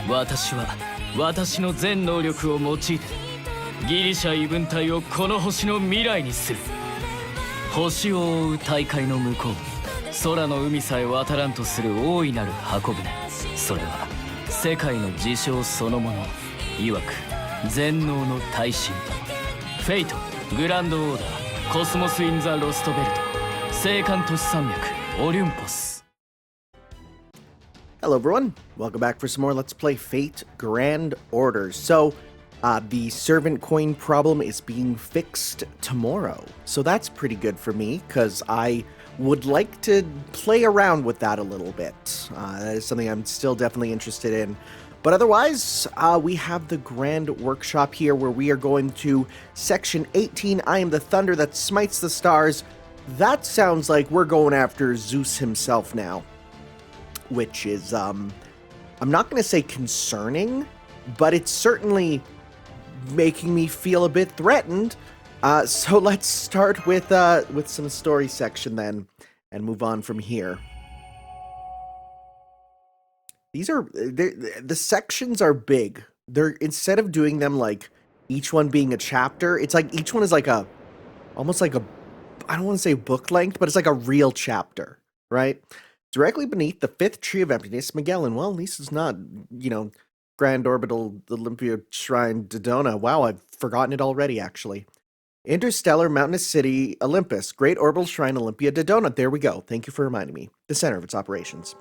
私は私の全能力を用いてギリシャ異分体をこの星の未来にする。星を覆う大海の向こう、空の海さえ渡らんとする大いなる箱舟。それは世界の事象そのもの。曰く全能の大神、フェイト、グランドオーダー、コスモス・イン・ザ・ロストベルト、聖艦都市山脈、オリュンポス。Hello everyone, welcome back for some more Let's Play Fate Grand Order. So, the servant coin problem is being fixed tomorrow. So that's pretty good for me, because I would like to play around with that a little bit. That is something I'm still definitely interested in. But otherwise, we have the Grand Workshop here, where we are going to Section 18, I am the thunder that smites the stars. That sounds like we're going after Zeus himself now. Which is, I'm not going to say concerning, but it's certainly making me feel a bit threatened. So let's start with some story section then, and move on from here. These are, the sections are big. They're, instead of doing them like each one being a chapter, it's like each one is like a, almost like a, I don't want to say book length, but it's like a real chapter, right? Directly beneath the fifth tree of emptiness, Magellan. Well, at least it's not, you know, Grand Orbital Olympia Shrine Dodona. Wow, I've forgotten it already, actually. Interstellar Mountainous City Olympus, Great Orbital Shrine Olympia Dodona. There we go. Thank you for reminding me. The center of its operations.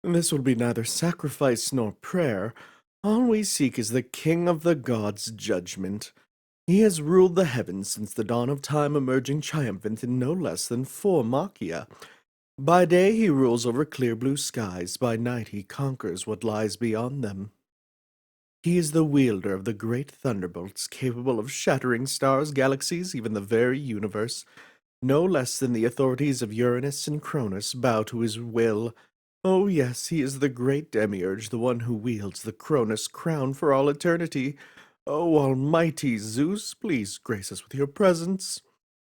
This will be neither sacrifice nor prayer. All we seek is the King of the Gods' judgment. He has ruled the heavens since the dawn of time, emerging triumphant in no less than 4 Machia. By day he rules over clear blue skies, by night he conquers what lies beyond them. He is the wielder of the great thunderbolts, capable of shattering stars, galaxies, even the very universe. No less than the authorities of Uranus and Cronus bow to his will. Oh yes, he is the great demiurge, the one who wields the Cronus crown for all eternity. Oh, almighty Zeus, please grace us with your presence.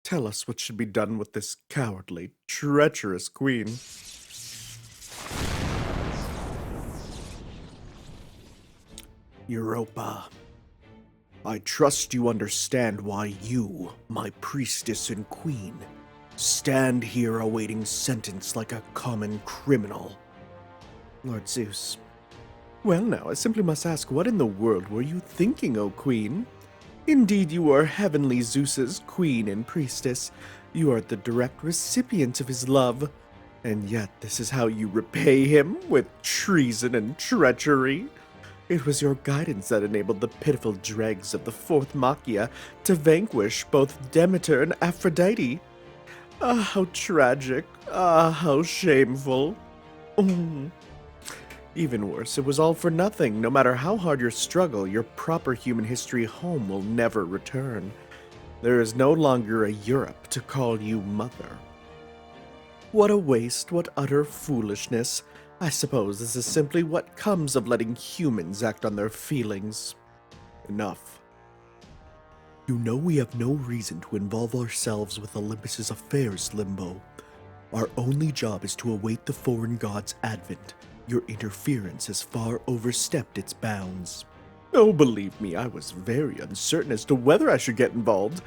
Tell us what should be done with this cowardly, treacherous queen. Europa, I trust you understand why you, my priestess and queen, stand here awaiting sentence like a common criminal. Lord Zeus. Well now, I simply must ask, what in the world were you thinking, O Queen? Indeed, you are heavenly Zeus's queen and priestess. You are the direct recipient of his love. And yet this is how you repay him, with treason and treachery. It was your guidance that enabled the pitiful dregs of the 4th Machia to vanquish both Demeter and Aphrodite. Ah, how tragic. Ah, how shameful. Even worse, it was all for nothing. No matter how hard your struggle, your proper human history home will never return. There is no longer a Europe to call you mother. What a waste, what utter foolishness. I suppose this is simply what comes of letting humans act on their feelings. Enough. You know we have no reason to involve ourselves with Olympus's affairs, Limbo. Our only job is to await the foreign god's advent. Your interference has far overstepped its bounds. Oh, believe me, I was very uncertain as to whether I should get involved.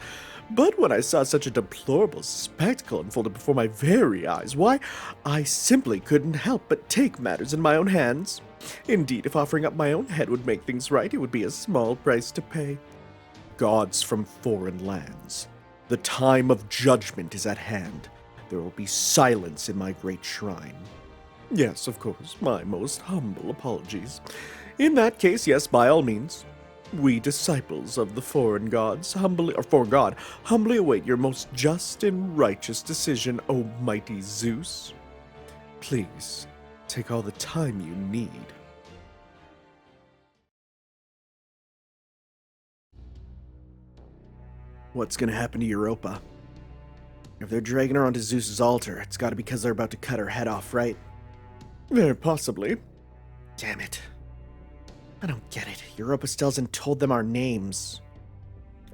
But when I saw such a deplorable spectacle unfolded before my very eyes, why, I simply couldn't help but take matters in my own hands. Indeed, if offering up my own head would make things right, it would be a small price to pay. Gods from foreign lands. The time of judgment is at hand. There will be silence in my great shrine. Yes, of course, my most humble apologies. In that case, yes, by all means. We disciples of the foreign gods, humbly await your most just and righteous decision, O mighty Zeus. Please, take all the time you need. What's gonna happen to Europa? If they're dragging her onto Zeus's altar, it's gotta be because they're about to cut her head off, right? Very possibly. Damn it. I don't get it. Europa still hasn't told them our names.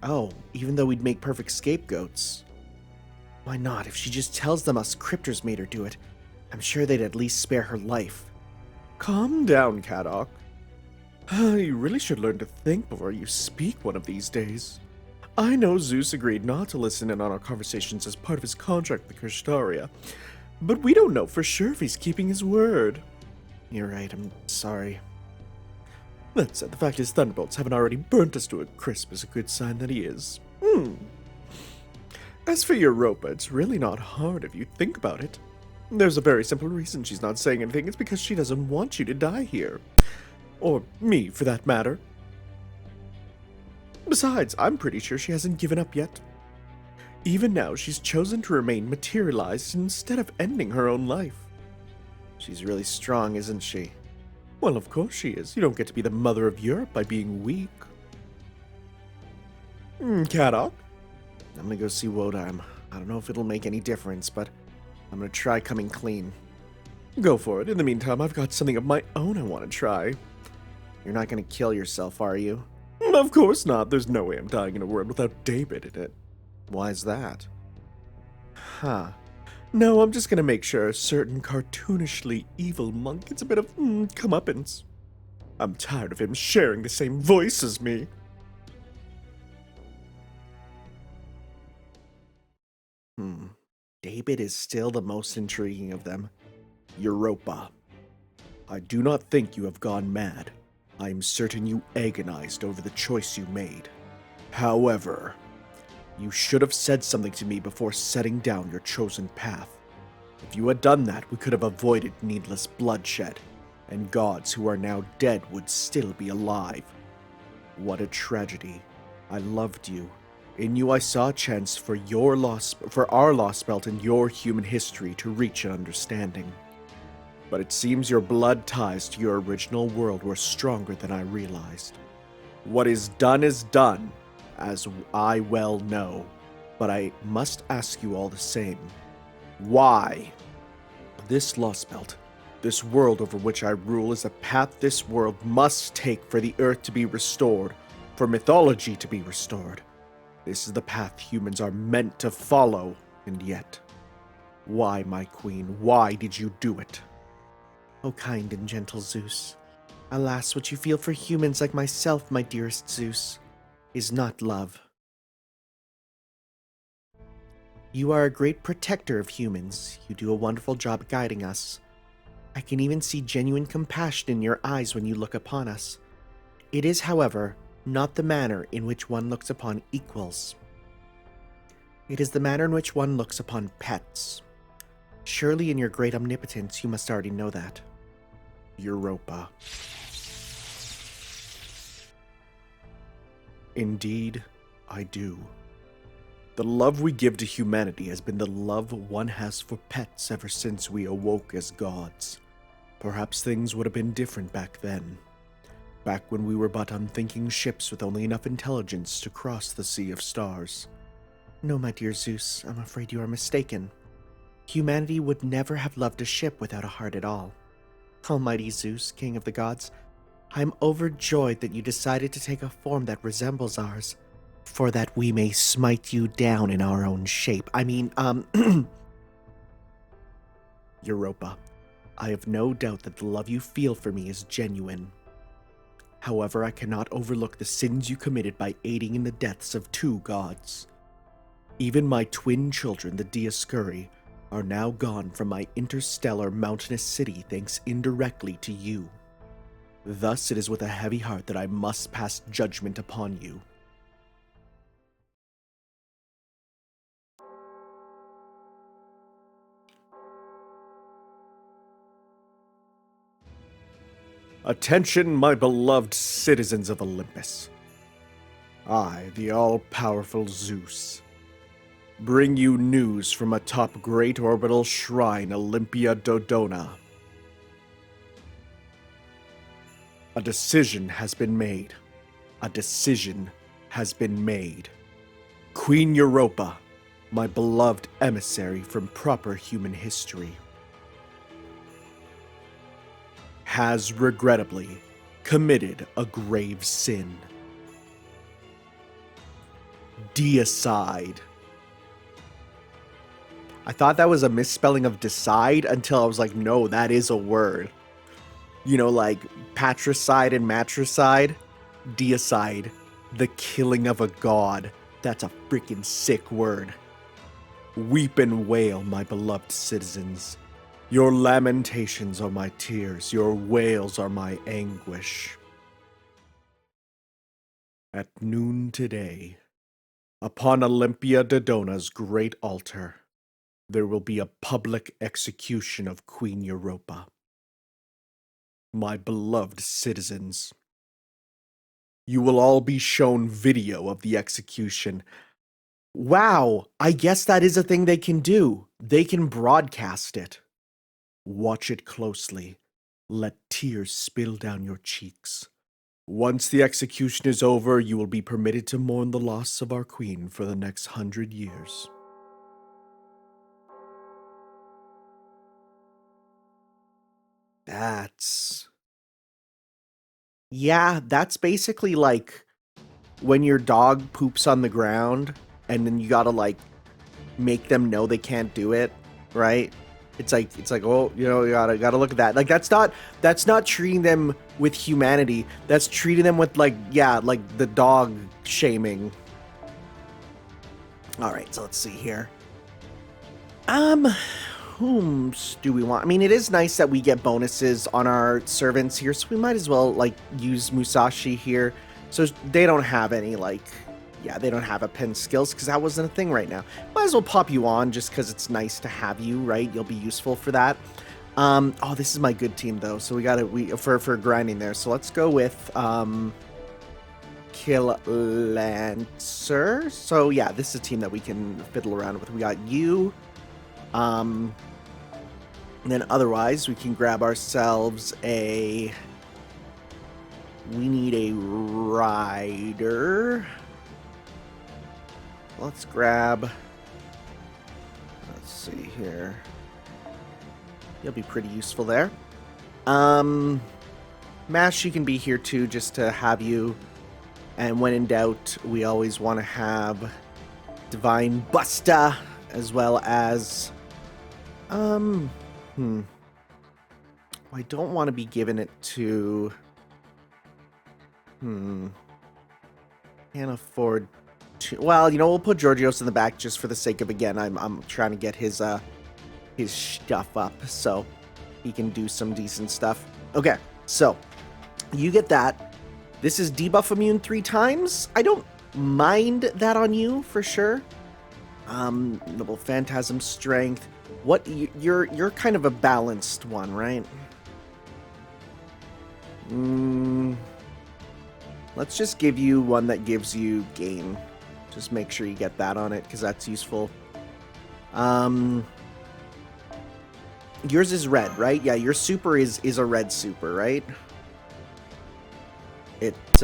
Oh, even though we'd make perfect scapegoats. Why not? If she just tells them us cryptors made her do it, I'm sure they'd at least spare her life. Calm down, Kadok. You really should learn to think before you speak one of these days. I know Zeus agreed not to listen in on our conversations as part of his contract with Kirschtaria, but we don't know for sure if he's keeping his word. You're right, I'm sorry. That said, the fact his thunderbolts haven't already burnt us to a crisp is a good sign that he is. As for Europa, it's really not hard if you think about it. There's a very simple reason she's not saying anything. It's because she doesn't want you to die here. Or me, for that matter. Besides, I'm pretty sure she hasn't given up yet. Even now, she's chosen to remain materialized instead of ending her own life. She's really strong, isn't she? Well, of course she is. You don't get to be the mother of Europe by being weak. Kadok? I'm gonna go see Wodheim. I don't know if it'll make any difference, but I'm gonna try coming clean. Go for it. In the meantime, I've got something of my own I want to try. You're not gonna kill yourself, are you? Of course not. There's no way I'm dying in a world without David in it. Why's that? No, I'm just gonna make sure a certain cartoonishly evil monk gets a bit of comeuppance. I'm tired of him sharing the same voice as me. David is still the most intriguing of them. Europa. I do not think you have gone mad. I am certain you agonized over the choice you made. However, you should have said something to me before setting down your chosen path. If you had done that, we could have avoided needless bloodshed, and gods who are now dead would still be alive. What a tragedy. I loved you. In you I saw a chance for our Lostbelt and your human history to reach an understanding. But it seems your blood ties to your original world were stronger than I realized. What is done, as I well know. But I must ask you all the same. Why? This Lostbelt, this world over which I rule, is a path this world must take for the earth to be restored, for mythology to be restored. This is the path humans are meant to follow, and yet, why, my queen, why did you do it? O kind and gentle Zeus, alas, what you feel for humans like myself, my dearest Zeus, is not love. You are a great protector of humans. You do a wonderful job guiding us. I can even see genuine compassion in your eyes when you look upon us. It is, however, not the manner in which one looks upon equals. It is the manner in which one looks upon pets. Surely in your great omnipotence you must already know that. Europa. Indeed, I do. The love we give to humanity has been the love one has for pets ever since we awoke as gods. Perhaps things would have been different back then. Back when we were but unthinking ships with only enough intelligence to cross the sea of stars. No, my dear Zeus, I'm afraid you are mistaken. Humanity would never have loved a ship without a heart at all. Almighty Zeus, king of the gods, I am overjoyed that you decided to take a form that resembles ours, for that we may smite you down in our own shape. Europa, I have no doubt that the love you feel for me is genuine. However, I cannot overlook the sins you committed by aiding in the deaths of 2 gods. Even my twin children, the Dioscuri, are now gone from my interstellar mountainous city thanks indirectly to you. Thus it is with a heavy heart that I must pass judgment upon you. Attention, my beloved citizens of Olympus. I, the all-powerful Zeus, bring you news from atop great orbital shrine Olympia Dodona. A decision has been made. A decision has been made. Queen Europa, my beloved emissary from proper human history, has regrettably committed a grave sin. Deicide. I thought that was a misspelling of decide until I was like, no, that is a word. You know, like patricide and matricide. Deicide. The killing of a god. That's a freaking sick word. Weep and wail, my beloved citizens. Your lamentations are my tears. Your wails are my anguish. At noon today, upon Olympia Dodona's great altar, there will be a public execution of Queen Europa. My beloved citizens, you will all be shown video of the execution. Wow, I guess that is a thing they can do. They can broadcast it. Watch it closely. Let tears spill down your cheeks. Once the execution is over, you will be permitted to mourn the loss of our queen for the next 100 years. Yeah, that's basically like when your dog poops on the ground and then you gotta like make them know they can't do it, right? It's like, oh, you know, you gotta look at that. Like that's not treating them with humanity. That's treating them with like, yeah, like the dog shaming. All right, so let's see here. Whom do we want? I mean, it is nice that we get bonuses on our servants here, so we might as well like use Musashi here. So they don't have any like, yeah, they don't have a pen skills because that wasn't a thing right now. Might as well pop you on just because it's nice to have you, right? You'll be useful for that. Oh, this is my good team though, so we got it for grinding there. So let's go with Kill Lancer. So yeah, this is a team that we can fiddle around with. We got you. And then otherwise we can grab ourselves we need a rider. Let's grab, let's see here. You'll be pretty useful there. Mash, you can be here too, just to have you. And when in doubt, we always want to have Divine Buster, as well as, I don't want to be giving it to, can't afford to, well, you know, we'll put Georgios in the back just for the sake of, again, I'm trying to get his stuff up so he can do some decent stuff. Okay, so you get that. This is debuff immune 3 times. I don't mind that on you for sure. Noble Phantasm Strength. What you're kind of a balanced one, right? Let's just give you one that gives you gain. Just make sure you get that on it because that's useful. Yours is red, right? Yeah, your super is a red super, right? It's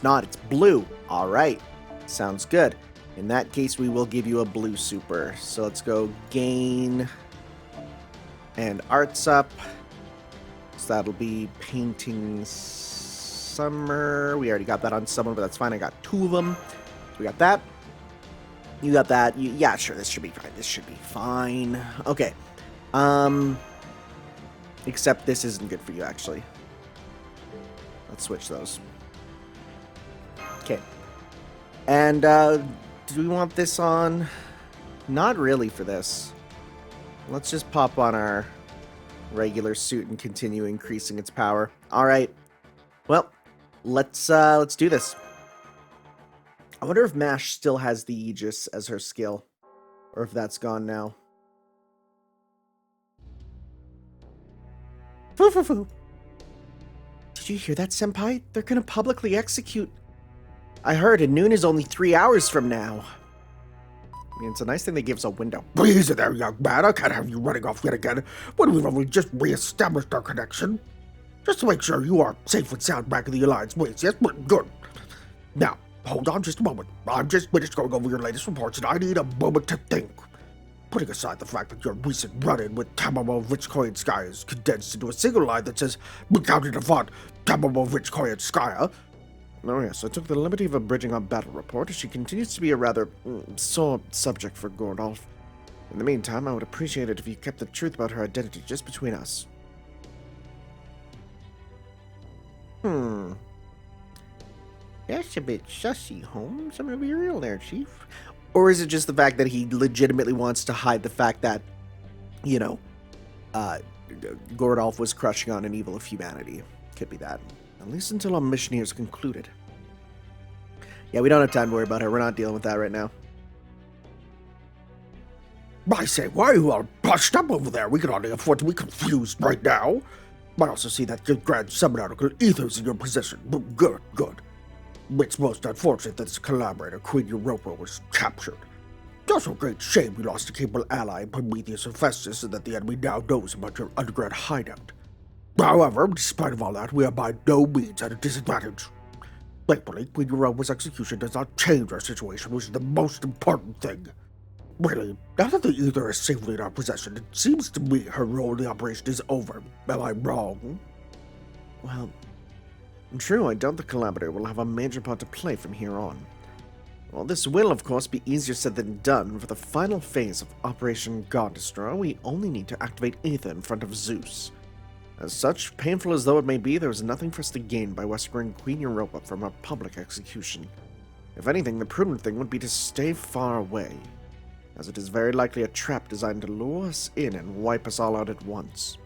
not. It's blue. All right. Sounds good. In that case, we will give you a blue super. So let's go gain and arts up. So that'll be painting summer. We already got that on someone, but that's fine. I got 2 of them. So we got that. You got that. Yeah, sure. This should be fine. This should be fine. Okay. Except this isn't good for you, actually. Let's switch those. Okay. And, do we want this on? Not really for this. Let's just pop on our regular suit and continue increasing its power. All right. Well, let's do this. I wonder if Mash still has the Aegis as her skill, or if that's gone now. Foo foo foo. Did you hear that, Senpai? They're gonna publicly execute. I heard, and noon is only 3 hours from now. I mean, it's a nice thing they give us a window. Easy there, young man. I can't have you running off yet again when we've only just re-established our connection. Just to make sure you are safe and sound back in the Alliance ways, yes? Good. Now, hold on just a moment. I'm just finished going over your latest reports, and I need a moment to think. Putting aside the fact that your recent run-in with Tamomovitchkoyanskaya is condensed into a single line that says, "We counted the font Tamomovitchkoyanskaya," Oh yes, I took the liberty of abridging our battle report, as she continues to be a rather sore subject for Gordolf. In the meantime, I would appreciate it if you kept the truth about her identity just between us. That's a bit sussy, Holmes. I'm gonna be real there, Chief. Or is it just the fact that he legitimately wants to hide the fact that, you know, Gordolf was crushing on an evil of humanity? Could be that. At least until our mission here is concluded. Yeah, we don't have time to worry about her. We're not dealing with that right now. I say, why are you all pushed up over there? We can only afford to be confused right now. I also see that your Grand Summon article Ether's in your possession. Good, good. It's most unfortunate that this collaborator, Queen Europa, was captured. It's also a great shame we lost a capable ally in Prometheus and Festus, and that the enemy now knows about your underground hideout. However, despite of all that, we are by no means at a disadvantage. Thankfully, Queen Europa's execution does not change our situation, which is the most important thing. Really, now that the Ether is safely in our possession, it seems to me her role in the operation is over. Am I wrong? Well, true, I doubt the collaborator will have a major part to play from here on. Well, this will, of course, be easier said than done. For the final phase of Operation God Destroyer, we only need to activate Ether in front of Zeus. As such, painful as though it may be, there is nothing for us to gain by rescuing Queen Europa from a public execution. If anything, the prudent thing would be to stay far away, as it is very likely a trap designed to lure us in and wipe us all out at once.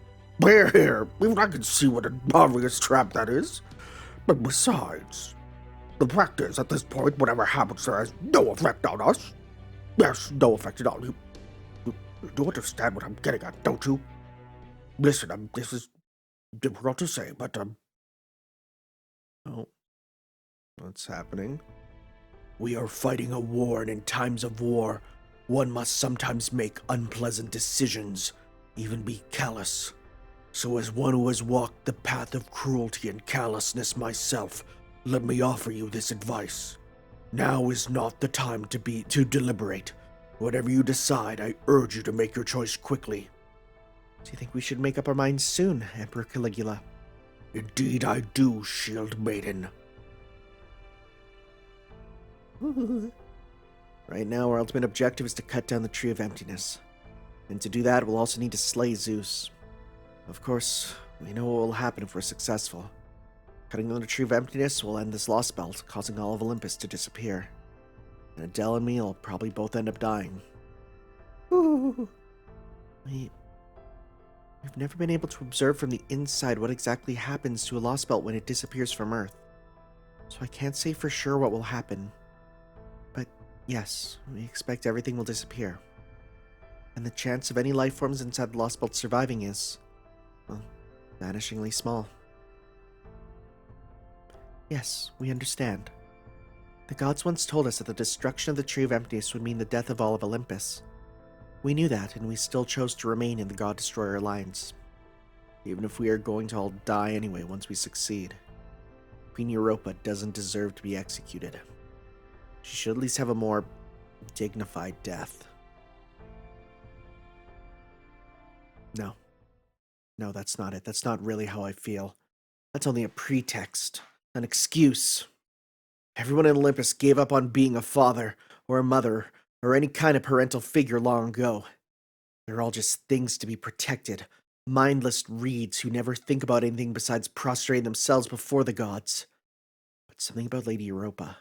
Here, even I can see what an obvious trap that is. But besides, the fact is, at this point, whatever happens there has no effect on us. Yes, no effect at all. You do understand what I'm getting at, don't you? Listen, this is difficult to say, but, Oh, what's happening? We are fighting a war, and in times of war, one must sometimes make unpleasant decisions, even be callous. So as one who has walked the path of cruelty and callousness myself, let me offer you this advice. Now is not the time to deliberate. Whatever you decide, I urge you to make your choice quickly. Do you think we should make up our minds soon, Emperor Caligula? Indeed I do, Shield Maiden. Right now, our ultimate objective is to cut down the Tree of Emptiness. And to do that, we'll also need to slay Zeus. Of course, we know what will happen if we're successful. Cutting down the Tree of Emptiness will end this Lostbelt, causing all of Olympus to disappear. And Adele and me will probably both end up dying. We've never been able to observe from the inside what exactly happens to a Lostbelt when it disappears from Earth. So I can't say for sure what will happen. But yes, we expect everything will disappear. And the chance of any life forms inside the Lostbelt surviving is, well, vanishingly small. Yes, we understand. The gods once told us that the destruction of the Tree of Emptiness would mean the death of all of Olympus. We knew that, and we still chose to remain in the God Destroyer Alliance. Even if we are going to all die anyway once we succeed. Queen Europa doesn't deserve to be executed. She should at least have a more dignified death. No, that's not it. That's not really how I feel. That's only a pretext, an excuse. Everyone in Olympus gave up on being a father, or a mother, or any kind of parental figure long ago. They're all just things to be protected, mindless reeds who never think about anything besides prostrating themselves before the gods. But something about Lady Europa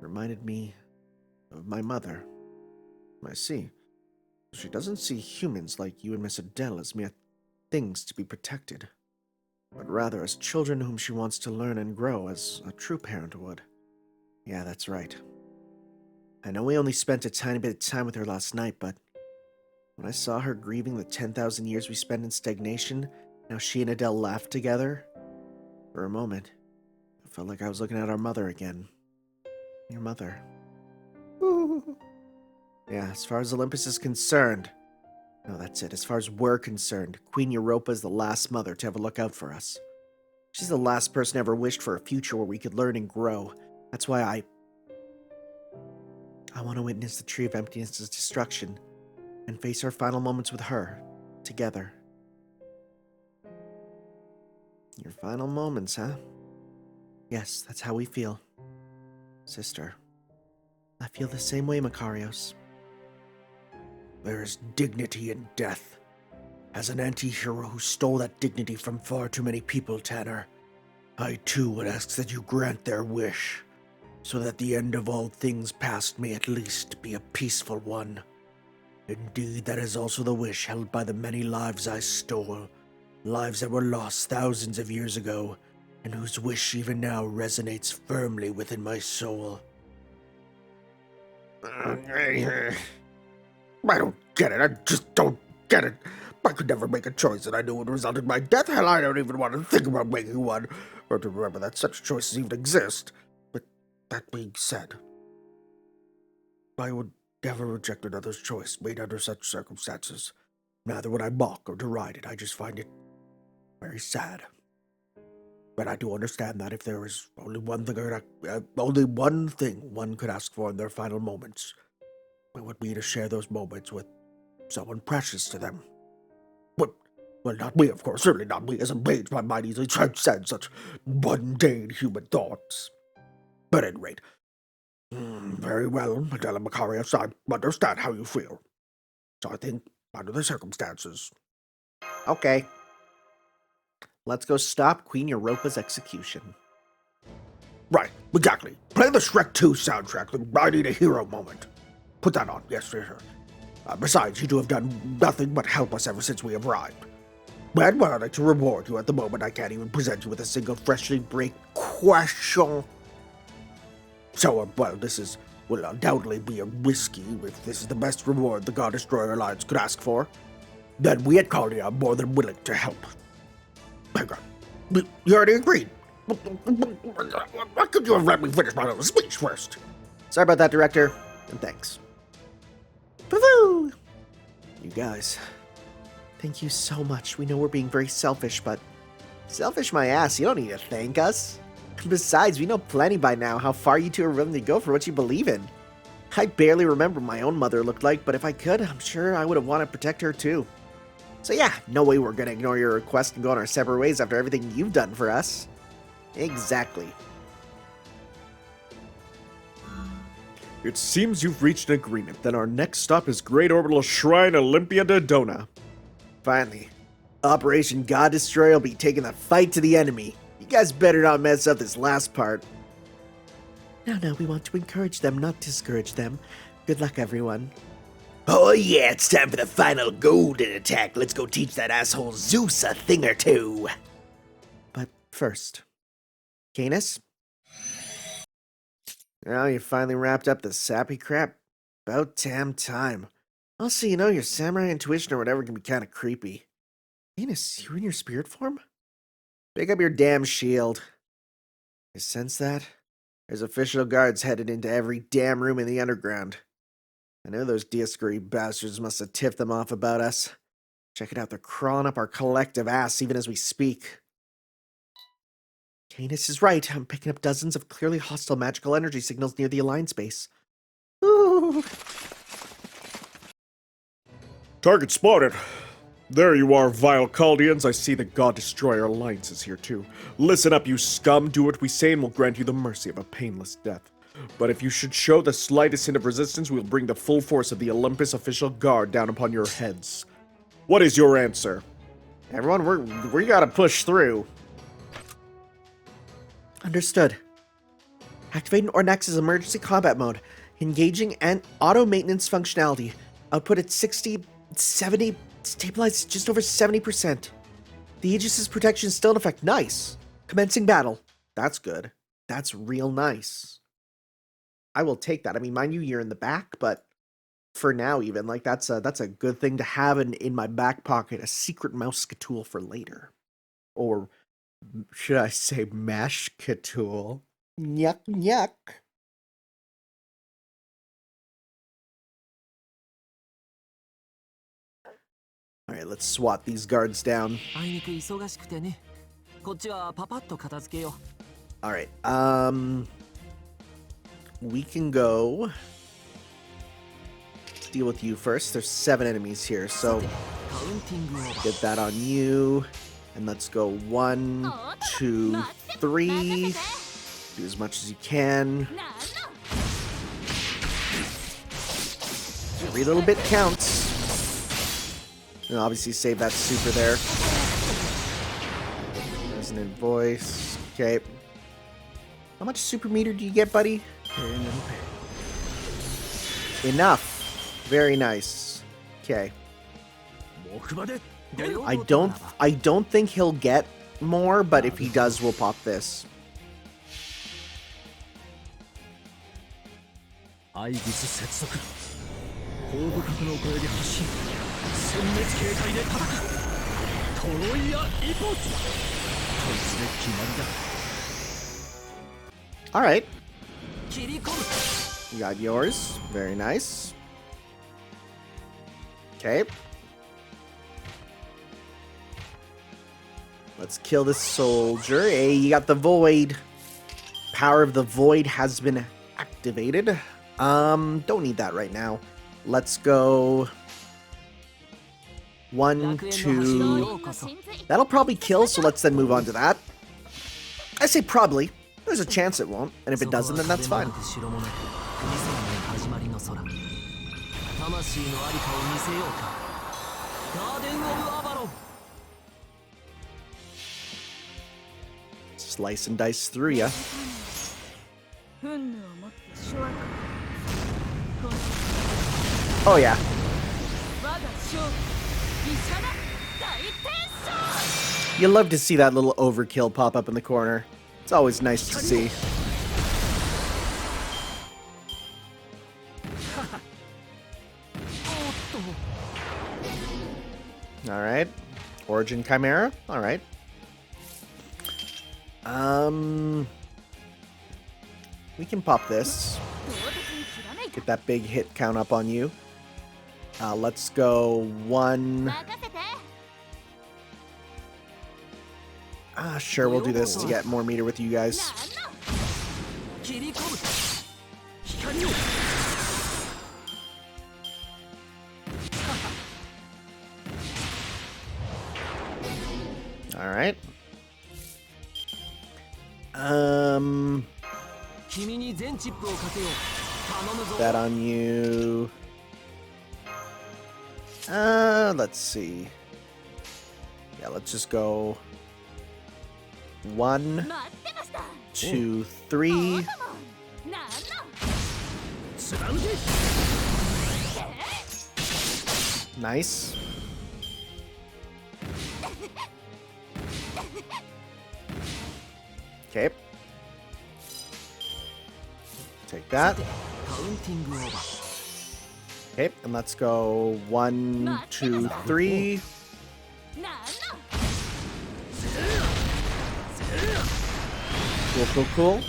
reminded me of my mother. I see. She doesn't see humans like you and Miss Adele as mere things to be protected, but rather as children whom she wants to learn and grow as a true parent would. Yeah, that's right. I know we only spent a tiny bit of time with her last night, but when I saw her grieving the 10,000 years we spent in stagnation, how she and Adele laughed together, for a moment, I felt like I was looking at our mother again. Your mother. Yeah, as far as Olympus is concerned, no, that's it. As far as we're concerned, Queen Europa is the last mother to ever look out for us. She's the last person ever wished for a future where we could learn and grow. That's why I want to witness the Tree of Emptiness's destruction and face our final moments with her, together. Your final moments, huh? Yes, that's how we feel. Sister, I feel the same way, Macarios. There is dignity in death. As an anti-hero who stole that dignity from far too many people, Tanner, I too would ask that you grant their wish, so that the end of all things past may at least be a peaceful one. Indeed, that is also the wish held by the many lives I stole, lives that were lost thousands of years ago, and whose wish even now resonates firmly within my soul. I don't get it. I just don't get it. I could never make a choice that I knew would result in my death. Hell, I don't even want to think about making one, or to remember that such choices even exist. But that being said, I would never reject another's choice made under such circumstances. Neither would I mock or deride it. I just find it very sad. But I do understand that if there is only one thing one could ask for in their final moments, it would be to share those moments with someone precious to them. Well, not me, of course. Certainly not me, as a mage. My mind easily transcends such mundane human thoughts. But at any rate, very well, Adele and Macarios, I understand how you feel. So I think, under the circumstances... Okay. Let's go stop Queen Europa's execution. Right, exactly. Play the Shrek 2 soundtrack, the I Need a Hero moment. Put that on, yes, sure. Besides, you two have done nothing but help us ever since we arrived. And well, I'd like to reward you. At the moment, I can't even present you with a single freshly baked question. So, well, this will undoubtedly be a risky, if this is the best reward the God Destroyer Alliance could ask for. Then we at Colony are more than willing to help. Hang on. You already agreed. Why couldn't you have let me finish my little speech first? Sorry about that, Director, and thanks. Woo-hoo! You guys, thank you so much. We know we're being very selfish, but selfish my ass. You don't need to thank us. Besides, we know plenty by now how far you two are willing to go for what you believe in. I barely remember what my own mother looked like, but if I could, I'm sure I would have wanted to protect her too. So yeah, no way we're gonna ignore your request and go on our separate ways after everything you've done for us. Exactly. It seems you've reached an agreement. Then our next stop is Great Orbital Shrine Olympia Dodona. Finally. Operation God Destroyer will be taking the fight to the enemy. You guys better not mess up this last part. No, we want to encourage them, not discourage them. Good luck, everyone. Oh yeah, it's time for the final golden attack. Let's go teach that asshole Zeus a thing or two. But first, Canis? Now you finally wrapped up the sappy crap. About damn time. Also, you know, your samurai intuition or whatever can be kind of creepy. Canis, you in your spirit form? Pick up your damn shield. You sense that? There's official guards headed into every damn room in the underground. I know those Dioscuri bastards must have tipped them off about us. Check it out, they're crawling up our collective ass even as we speak. Canis is right. I'm picking up dozens of clearly hostile magical energy signals near the Alliance base. Ooh. Target spotted. There you are, vile Chaldeans. I see the God Destroyer Alliance is here too. Listen up, you scum. Do what we say and we'll grant you the mercy of a painless death. But if you should show the slightest hint of resistance, we'll bring the full force of the Olympus official guard down upon your heads. What is your answer? Everyone, we gotta push through. Understood. Activating Ornax's emergency combat mode. Engaging and auto-maintenance functionality. Output at 60, 70, stabilized just over 70%. The Aegis's protection is still in effect. Nice. Commencing battle. That's good. That's real nice. I will take that. I mean, mind you, you're in the back, but for now even, like, that's a good thing to have in my back pocket. A secret mouse tool for later. Or should I say mash tool? Yuck, yuck. Alright, let's swat these guards down. Alright, we can go deal with you first. There's 7 enemies here, so get that on you. And let's go 1, 2, 3, Do as much as you can. Every little bit counts. And obviously save that super there. Resonant voice. Okay. How much super meter do you get, buddy? Enough. Very nice. Okay. I don't think he'll get more, but if he does, we'll pop this. Alright. You got yours. Very nice. Okay. Let's kill this soldier. Hey, you got the void. Power of the void has been activated. Don't need that right now. Let's go 1, 2. That'll probably kill, so let's then move on to that. I say probably. There's a chance it won't, and if it doesn't, then that's fine. Slice and dice through ya. Oh yeah. You love to see that little overkill pop up in the corner. It's always nice to see. Alright. Origin Chimera. Alright. We can pop this. Get that big hit count up on you. Let's go 1. Sure, we'll do this to get more meter with you guys. Alright. That on you. Let's see. Yeah, let's just go 1, 2, 3. Nice. Okay. Take that. Okay, and let's go 1, 2, 3. Cool, cool, cool.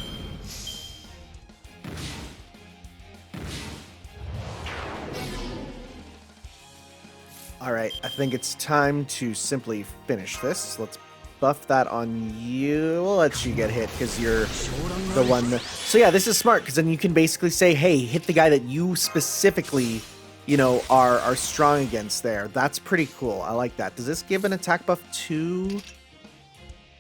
Alright, I think it's time to simply finish this. Let's buff that on you. We'll let you get hit because you're the one that... So yeah, this is smart because then you can basically say, hey, hit the guy that you specifically, you know, are strong against there. That's pretty cool. I like that. Does this give an attack buff to...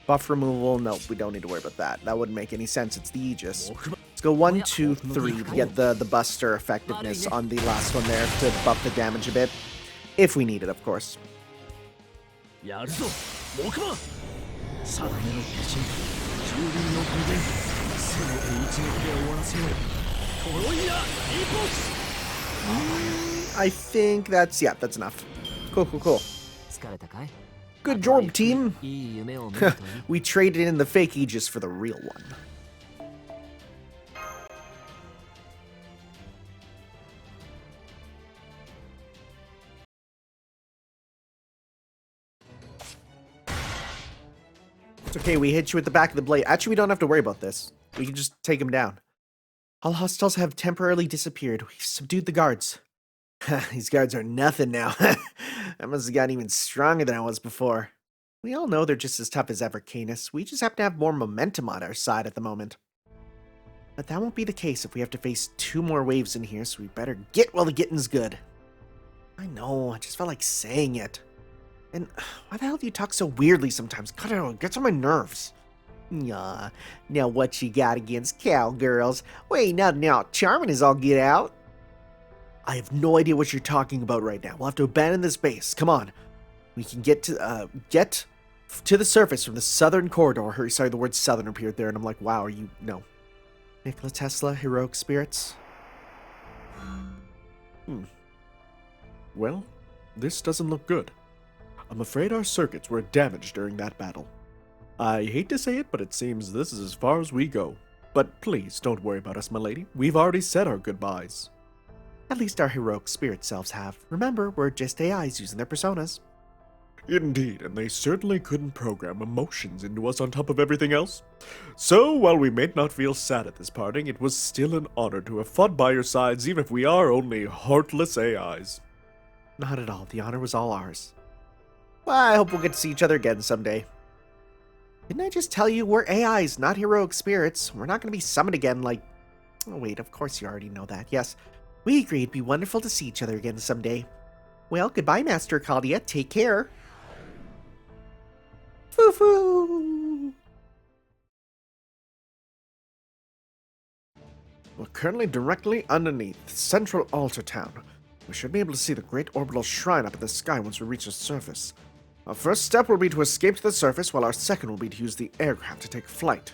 Buff removal? No, we don't need to worry about that. That wouldn't make any sense. It's the Aegis. Let's go 1, 2, 3 to get the Buster effectiveness on the last one there to buff the damage a bit. If we need it, of course. I think that's... Yeah, that's enough. Cool, cool, cool. Good job, team. We traded in the fake Aegis for the real one. It's okay, we hit you with the back of the blade. Actually, we don't have to worry about this. We can just take him down. All hostiles have temporarily disappeared. We've subdued the guards. These guards are nothing now. I must have gotten even stronger than I was before. We all know they're just as tough as ever, Canis. We just happen to have more momentum on our side at the moment. But that won't be the case if we have to face 2 more waves in here, so we better get while the getting's good. I know, I just felt like saying it. And why the hell do you talk so weirdly sometimes? Cut it out, it gets on my nerves. Nah, now what you got against cowgirls? Well, ain't nothing out charming as all get out. I have no idea what you're talking about right now. We'll have to abandon this base. Come on. We can get to the surface from the southern corridor. Sorry, the word southern appeared there, and I'm like, wow, are you... No. Nikola Tesla, heroic spirits? Well, this doesn't look good. I'm afraid our circuits were damaged during that battle. I hate to say it, but it seems this is as far as we go. But please, don't worry about us, my lady. We've already said our goodbyes. At least our heroic spirit selves have. Remember, we're just AIs using their personas. Indeed, and they certainly couldn't program emotions into us on top of everything else. So, while we may not feel sad at this parting, it was still an honor to have fought by your sides, even if we are only heartless AIs. Not at all. The honor was all ours. Well, I hope we'll get to see each other again someday. Didn't I just tell you we're AIs, not heroic spirits? We're not going to be summoned again like... Oh, wait, of course you already know that. Yes, we agreed it'd be wonderful to see each other again someday. Well, goodbye, Master Caldia. Take care. Foo-foo! We're currently directly underneath the central altar town. We should be able to see the great orbital shrine up in the sky once we reach the surface. Our first step will be to escape to the surface, while our second will be to use the aircraft to take flight.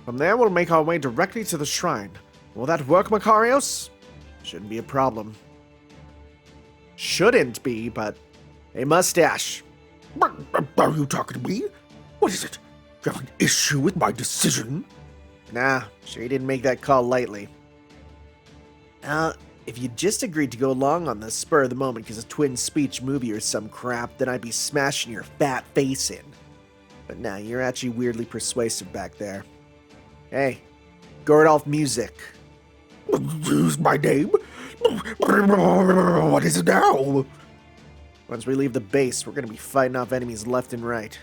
From there, we'll make our way directly to the shrine. Will that work, Macarios? Shouldn't be a problem. Shouldn't be, but... Hey, Mustache. Are you talking to me? What is it? You have an issue with my decision? Nah, sure you didn't make that call lightly. If you just agreed to go along on the spur of the moment because of twin speech movie or some crap, then I'd be smashing your fat face in. But nah, you're actually weirdly persuasive back there. Hey, Gordolf Music. Use my name? What is it now? Once we leave the base, we're gonna be fighting off enemies left and right.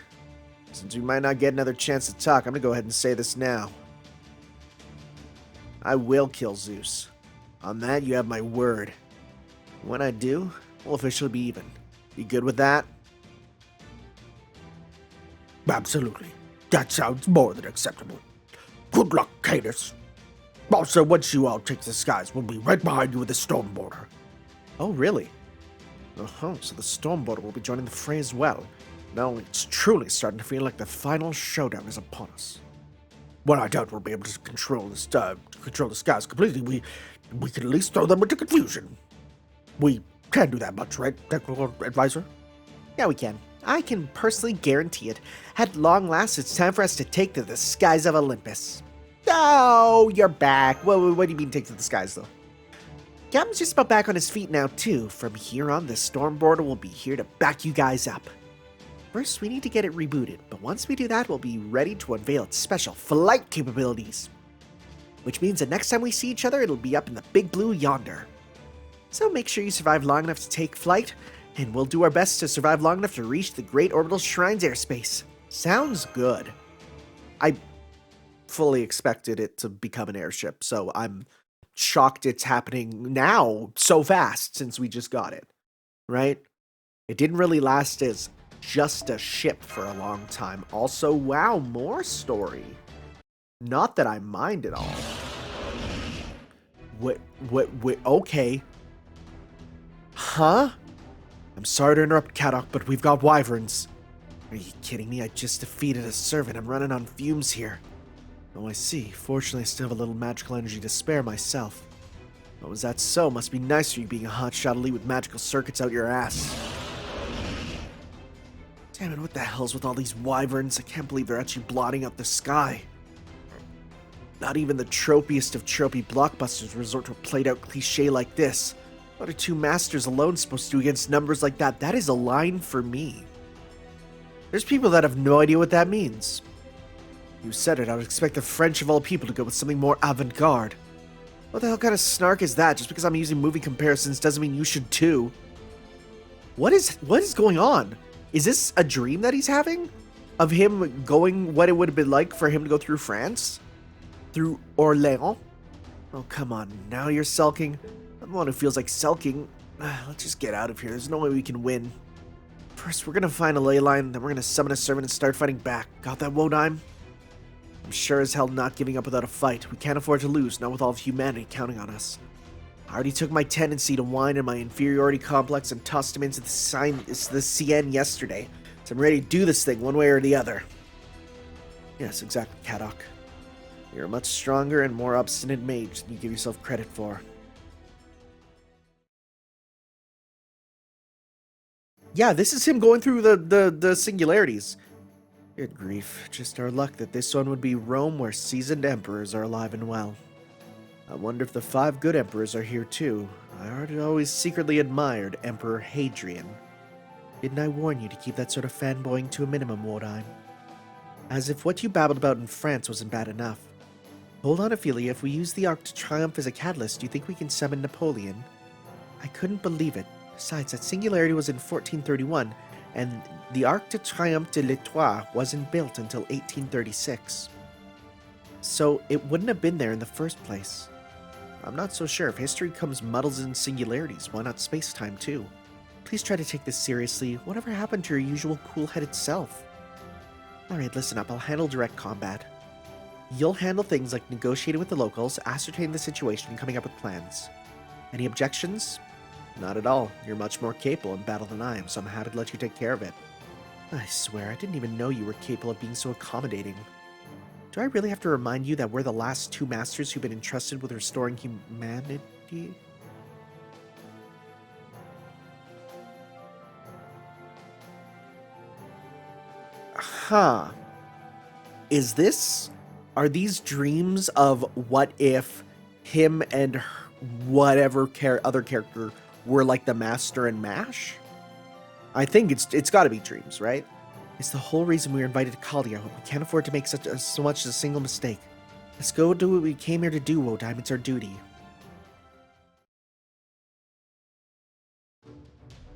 Since we might not get another chance to talk, I'm gonna go ahead and say this now. I will kill Zeus. On that, you have my word. When I do, we'll officially be even. You good with that? Absolutely. That sounds more than acceptable. Good luck, Cadus. Also, once you all take the skies, we'll be right behind you with the storm border. Oh, really? Oh, so the storm border will be joining the fray as well. Now it's truly starting to feel like the final showdown is upon us. Well, I doubt we'll be able to control the skies completely. We can at least throw them into confusion. We can do that much, right, Technical Advisor? Yeah, we can. I can personally guarantee it. At long last, it's time for us to take to the skies of Olympus. Oh, you're back. What do you mean take to the skies, though? Captain's just about back on his feet now, too. From here on, the storm border will be here to back you guys up. First, we need to get it rebooted, but once we do that, we'll be ready to unveil its special flight capabilities. Which means that next time we see each other, it'll be up in the big blue yonder. So make sure you survive long enough to take flight, and we'll do our best to survive long enough to reach the Great Orbital Shrine's airspace. Sounds good. I fully expected it to become an airship, so I'm shocked it's happening now so fast since we just got it, right? It didn't really last as just a ship for a long time. Also, wow, more story. Not that I mind at all. Wait, okay. Huh? I'm sorry to interrupt, Kadok, but we've got wyverns. Are you kidding me? I just defeated a servant. I'm running on fumes here. Oh, I see. Fortunately, I still have a little magical energy to spare myself. Oh, is that so? Must be nice for you being a hotshot elite with magical circuits out your ass. Damn it, what the hell's with all these wyverns? I can't believe they're actually blotting out the sky. Not even the tropiest of tropey blockbusters resort to a played-out cliche like this. What are two masters alone supposed to do against numbers like that? That is a line for me. There's people that have no idea what that means. You said it, I would expect the French of all people to go with something more avant-garde. What the hell kind of snark is that? Just because I'm using movie comparisons doesn't mean you should too. What is going on? Is this a dream that he's having? Of him going, what it would have been like for him to go through France? Through Orléans? Oh, come on. Now you're sulking? I'm the one who feels like sulking. Let's just get out of here. There's no way we can win. First, we're gonna find a ley line, then we're gonna summon a servant and start fighting back. Got that, Wodime? I'm sure as hell not giving up without a fight. We can't afford to lose, not with all of humanity counting on us. I already took my tendency to whine and my inferiority complex and tossed him into the CN yesterday. So I'm ready to do this thing one way or the other. Yes, exactly, Kadok. You're a much stronger and more obstinate mage than you give yourself credit for. Yeah, this is him going through the singularities. Good grief. Just our luck that this one would be Rome where seasoned emperors are alive and well. I wonder if the 5 good emperors are here too. I had always secretly admired Emperor Hadrian. Didn't I warn you to keep that sort of fanboying to a minimum, Wodheim? As if what you babbled about in France wasn't bad enough. Hold on, Ophelia, if we use the Arc de Triomphe as a catalyst, do you think we can summon Napoleon? I couldn't believe it. Besides, that singularity was in 1431, and the Arc de Triomphe de l'Étoile wasn't built until 1836. So it wouldn't have been there in the first place. I'm not so sure. If history comes muddles in singularities, why not space-time too? Please try to take this seriously. Whatever happened to your usual cool-headed self? Alright, listen up. I'll handle direct combat. You'll handle things like negotiating with the locals, ascertaining the situation, and coming up with plans. Any objections? Not at all. You're much more capable in battle than I am, so I'm happy to let you take care of it. I swear, I didn't even know you were capable of being so accommodating. Do I really have to remind you that we're the last 2 masters who've been entrusted with restoring humanity? Huh. Are these dreams of what if him and whatever other character were like the master and MASH? I think it's got to be dreams, right? It's the whole reason we were invited to Kaldea. We can't afford to make so much as a single mistake. Let's go do what we came here to do, Wodheim. It's our duty.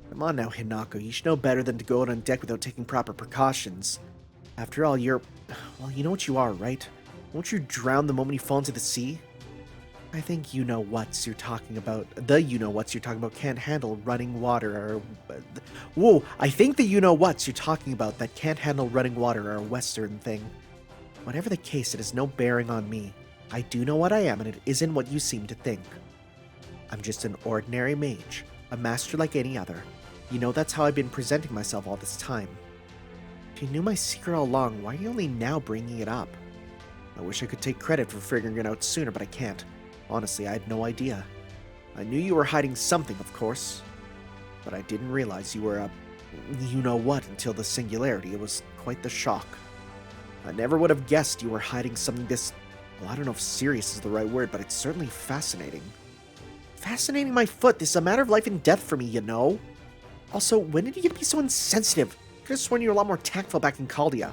Come on now, Hinako. You should know better than to go out on deck without taking proper precautions. After all, well, you know what you are, right? Won't you drown the moment you fall into the sea? I think you-know-whats you're talking about. The you-know-whats you're talking about can't handle running water or... I think the you-know-whats you're talking about that can't handle running water are a Western thing. Whatever the case, it has no bearing on me. I do know what I am, and it isn't what you seem to think. I'm just an ordinary mage, a master like any other. You know that's how I've been presenting myself all this time. If you knew my secret all along, why are you only now bringing it up? I wish I could take credit for figuring it out sooner, but I can't. Honestly, I had no idea. I knew you were hiding something, of course. But I didn't realize you were a you-know-what until the singularity. It was quite the shock. I never would have guessed you were hiding something this... Well, I don't know if serious is the right word, but it's certainly fascinating. Fascinating my foot. This is a matter of life and death for me, you know? Also, when did you get to be so insensitive? I could have sworn you were a lot more tactful back in Kaldea.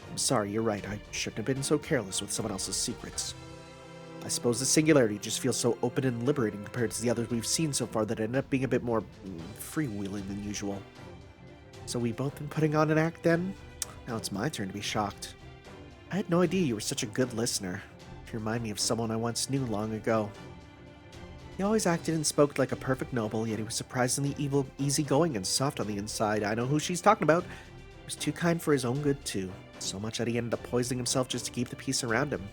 I'm sorry, you're right. I shouldn't have been so careless with someone else's secrets. I suppose the singularity just feels so open and liberating compared to the others we've seen so far that it ended up being a bit more freewheeling than usual. So we both been putting on an act then? Now it's my turn to be shocked. I had no idea you were such a good listener. You remind me of someone I once knew long ago. He always acted and spoke like a perfect noble, yet he was surprisingly easygoing and soft on the inside. I know who she's talking about. He was too kind for his own good too. So much that he ended up poisoning himself just to keep the peace around him.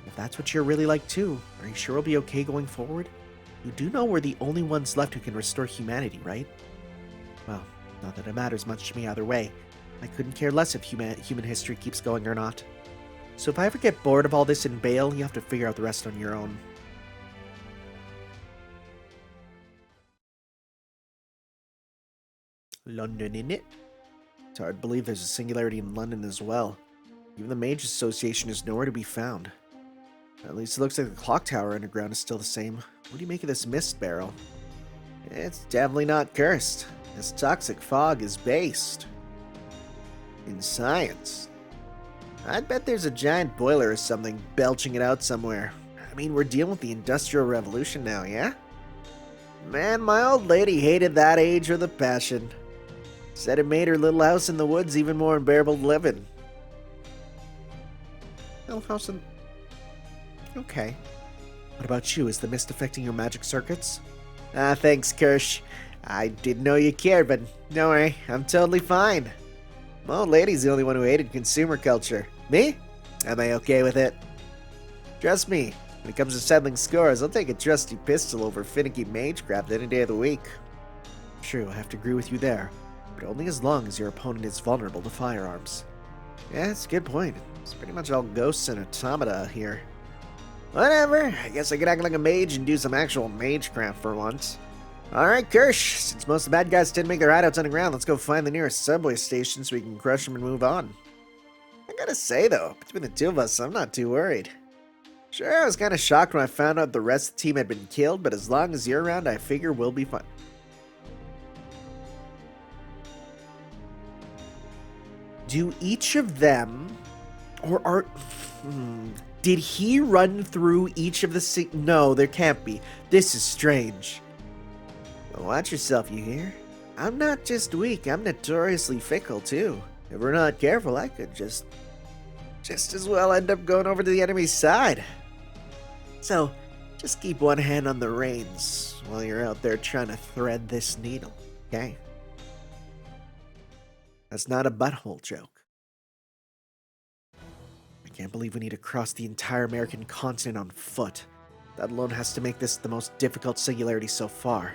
If that's what you're really like too, are you sure we'll be okay going forward? You do know we're the only ones left who can restore humanity, right? Well, not that it matters much to me either way. I couldn't care less if human history keeps going or not. So if I ever get bored of all this and bail, you have to figure out the rest on your own. London, innit? It's hard to believe there's a singularity in London as well. Even the Mage Association is nowhere to be found. At least it looks like the clock tower underground is still the same. What do you make of this mist barrel? It's definitely not cursed. This toxic fog is based in science. I'd bet there's a giant boiler or something belching it out somewhere. I mean, we're dealing with the Industrial Revolution now, yeah? Man, my old lady hated that age with a passion. Said it made her little house in the woods even more unbearable to live in. Little house in... Okay. What about you? Is the mist affecting your magic circuits? Ah, thanks, Kirsch. I didn't know you cared, but don't worry, I'm totally fine. My old lady's the only one who hated consumer culture. Me? Am I okay with it? Trust me, when it comes to settling scores, I'll take a trusty pistol over finicky magecraft any day of the week. True, I have to agree with you there, but only as long as your opponent is vulnerable to firearms. Yeah, that's a good point. It's pretty much all ghosts and automata here. Whatever, I guess I could act like a mage and do some actual magecraft for once. Alright, Kirsch, since most of the bad guys didn't make their hideouts underground, let's go find the nearest subway station so we can crush them and move on. I gotta say though, between the two of us, I'm not too worried. Sure, I was kinda shocked when I found out the rest of the team had been killed, but as long as you're around, I figure we'll be fine. Do each of them, or are... Did he run through each of the... No, there can't be. This is strange. Well, watch yourself, you hear? I'm not just weak, I'm notoriously fickle, too. If we're not careful, I could just as well end up going over to the enemy's side. So, just keep one hand on the reins while you're out there trying to thread this needle, okay? That's not a butthole joke. I can't believe we need to cross the entire American continent on foot. That alone has to make this the most difficult singularity so far.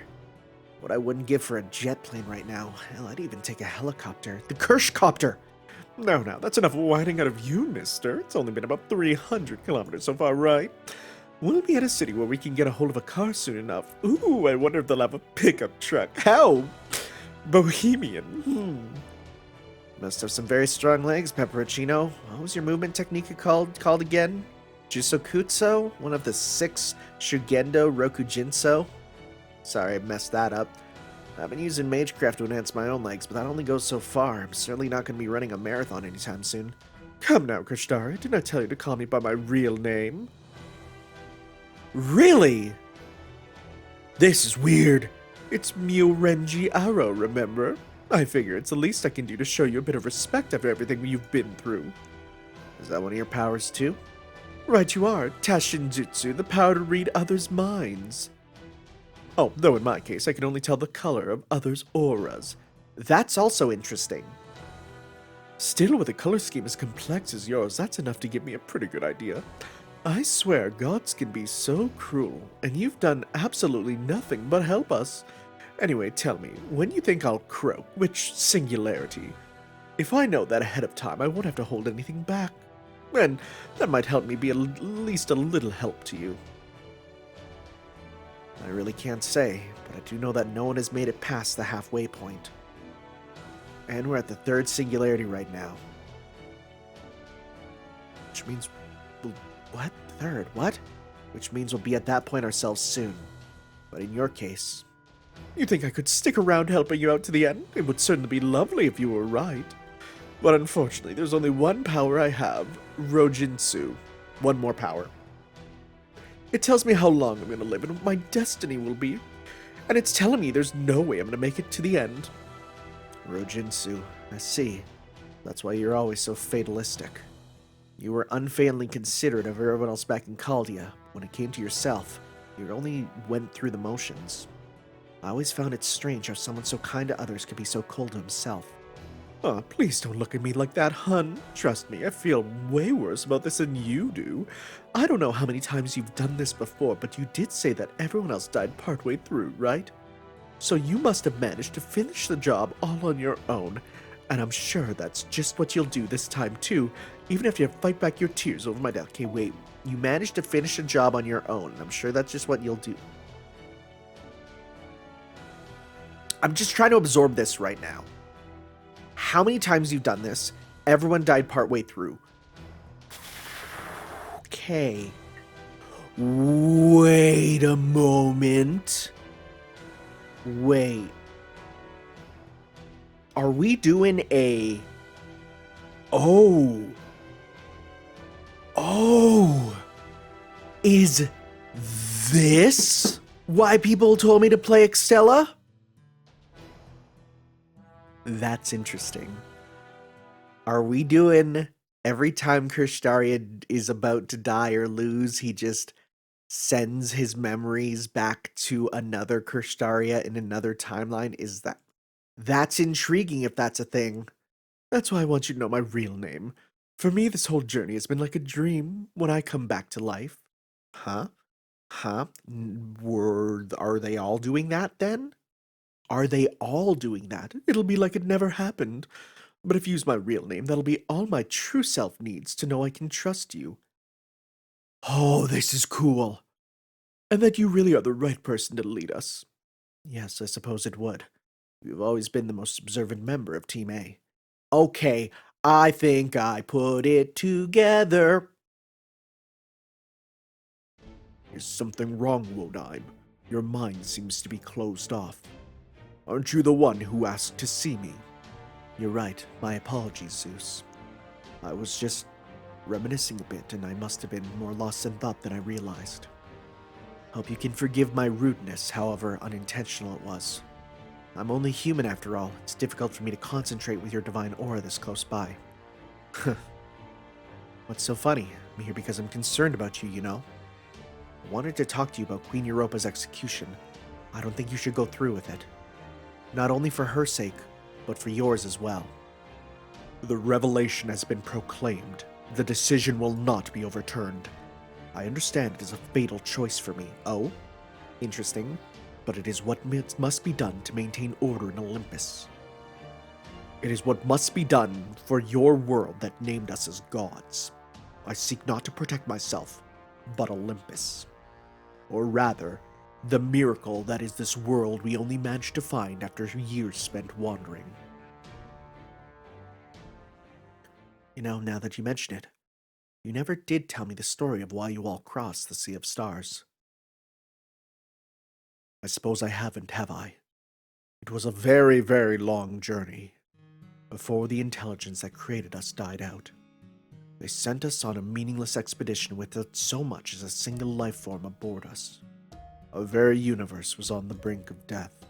What I wouldn't give for a jet plane right now. Hell, I'd even take a helicopter. The Kirschcopter! No, that's enough whining out of you, mister. It's only been about 300 kilometers so far, right? We'll be at a city where we can get a hold of a car soon enough. Ooh, I wonder if they'll have a pickup truck. How bohemian. Must have some very strong legs, Pepperoncino. What was your movement technique called again? Jusokutsu? One of the 6 Shugendo Rokujinso? Sorry, I messed that up. I've been using magecraft to enhance my own legs, but that only goes so far. I'm certainly not going to be running a marathon anytime soon. Come now, Kirschtaria, didn't I tell you to call me by my real name? Really? This is weird. It's Myorenji Arrow, remember? I figure it's the least I can do to show you a bit of respect after everything you've been through. Is that one of your powers too? Right you are, Tashinjutsu, the power to read others' minds. Oh, though in my case, I can only tell the color of others' auras. That's also interesting. Still, with a color scheme as complex as yours, that's enough to give me a pretty good idea. I swear, gods can be so cruel, and you've done absolutely nothing but help us. Anyway, tell me, when you think I'll croak, which singularity? If I know that ahead of time, I won't have to hold anything back. And that might help me be at least a little help to you. I really can't say, but I do know that no one has made it past the halfway point. And we're at the 3rd singularity right now. Which means... What? 3rd? What? Which means we'll be at that point ourselves soon. But in your case... You think I could stick around helping you out to the end? It would certainly be lovely if you were right. But unfortunately, there's only one power I have, Rojinsu. One more power. It tells me how long I'm going to live and what my destiny will be. And it's telling me there's no way I'm going to make it to the end. Rojinsu, I see. That's why you're always so fatalistic. You were unfailingly considerate of everyone else back in Chaldea. When it came to yourself, you only went through the motions. I always found it strange how someone so kind to others could be so cold to himself. Oh, please don't look at me like that, hun. Trust me, I feel way worse about this than you do. I don't know how many times you've done this before, but you did say that everyone else died partway through, right? So you must have managed to finish the job all on your own, and I'm sure that's just what you'll do this time too, even if you have to fight back your tears over my death. Okay, wait. You managed to finish a job on your own, and I'm sure that's just what you'll do. I'm just trying to absorb this right now. How many times you've done this? Everyone died partway through. Okay. Wait a moment. Wait. Are we doing a... Oh. Is this why people told me to play Extella? That's interesting. Are we doing every time Kirschtaria is about to die or lose, he just sends his memories back to another Kirschtaria in another timeline? That's intriguing if that's a thing. That's why I want you to know my real name. For me, this whole journey has been like a dream when I come back to life. Huh? Huh? Are they all doing that then? Are they all doing that? It'll be like it never happened. But if you use my real name, that'll be all my true self needs to know I can trust you. Oh, this is cool. And that you really are the right person to lead us. Yes, I suppose it would. You've always been the most observant member of Team A. Okay, I think I put it together. Is something wrong, Wodime? Your mind seems to be closed off. Aren't you the one who asked to see me? You're right. My apologies, Zeus. I was just reminiscing a bit, and I must have been more lost in thought than I realized. Hope you can forgive my rudeness, however unintentional it was. I'm only human after all. It's difficult for me to concentrate with your divine aura this close by. What's so funny? I'm here because I'm concerned about you, you know? I wanted to talk to you about Queen Europa's execution. I don't think you should go through with it. Not only for her sake, but for yours as well. The revelation has been proclaimed. The decision will not be overturned. I understand it is a fatal choice for me. Oh? Interesting. But it is what must be done to maintain order in Olympus. It is what must be done for your world that named us as gods. I seek not to protect myself, but Olympus. Or rather, the miracle that is this world we only managed to find after years spent wandering. You know, now that you mention it, you never did tell me the story of why you all crossed the Sea of Stars. I suppose I haven't, have I? It was a very, very long journey. Before the intelligence that created us died out, they sent us on a meaningless expedition without so much as a single life form aboard us. Our very universe was on the brink of death,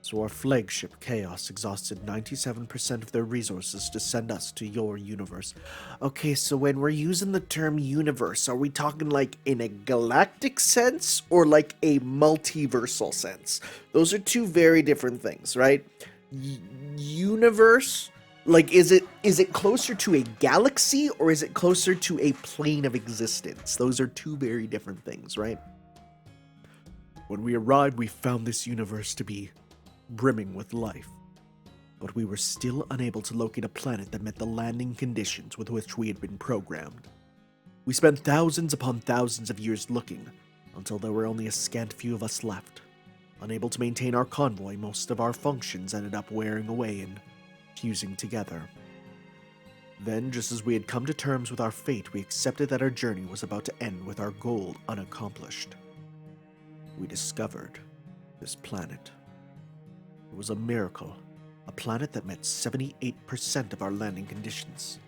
so our flagship Chaos exhausted 97% of their resources to send us to your universe. Okay, so when we're using the term universe, are we talking like in a galactic sense or like a multiversal sense? Those are two very different things, right? Universe, like is it closer to a galaxy or is it closer to a plane of existence? Those are two very different things, right? When we arrived, we found this universe to be brimming with life, but we were still unable to locate a planet that met the landing conditions with which we had been programmed. We spent thousands upon thousands of years looking, until there were only a scant few of us left. Unable to maintain our convoy, most of our functions ended up wearing away and fusing together. Then, just as we had come to terms with our fate, we accepted that our journey was about to end with our goal unaccomplished. We discovered this planet. It was a miracle, a planet that met 78% of our landing conditions.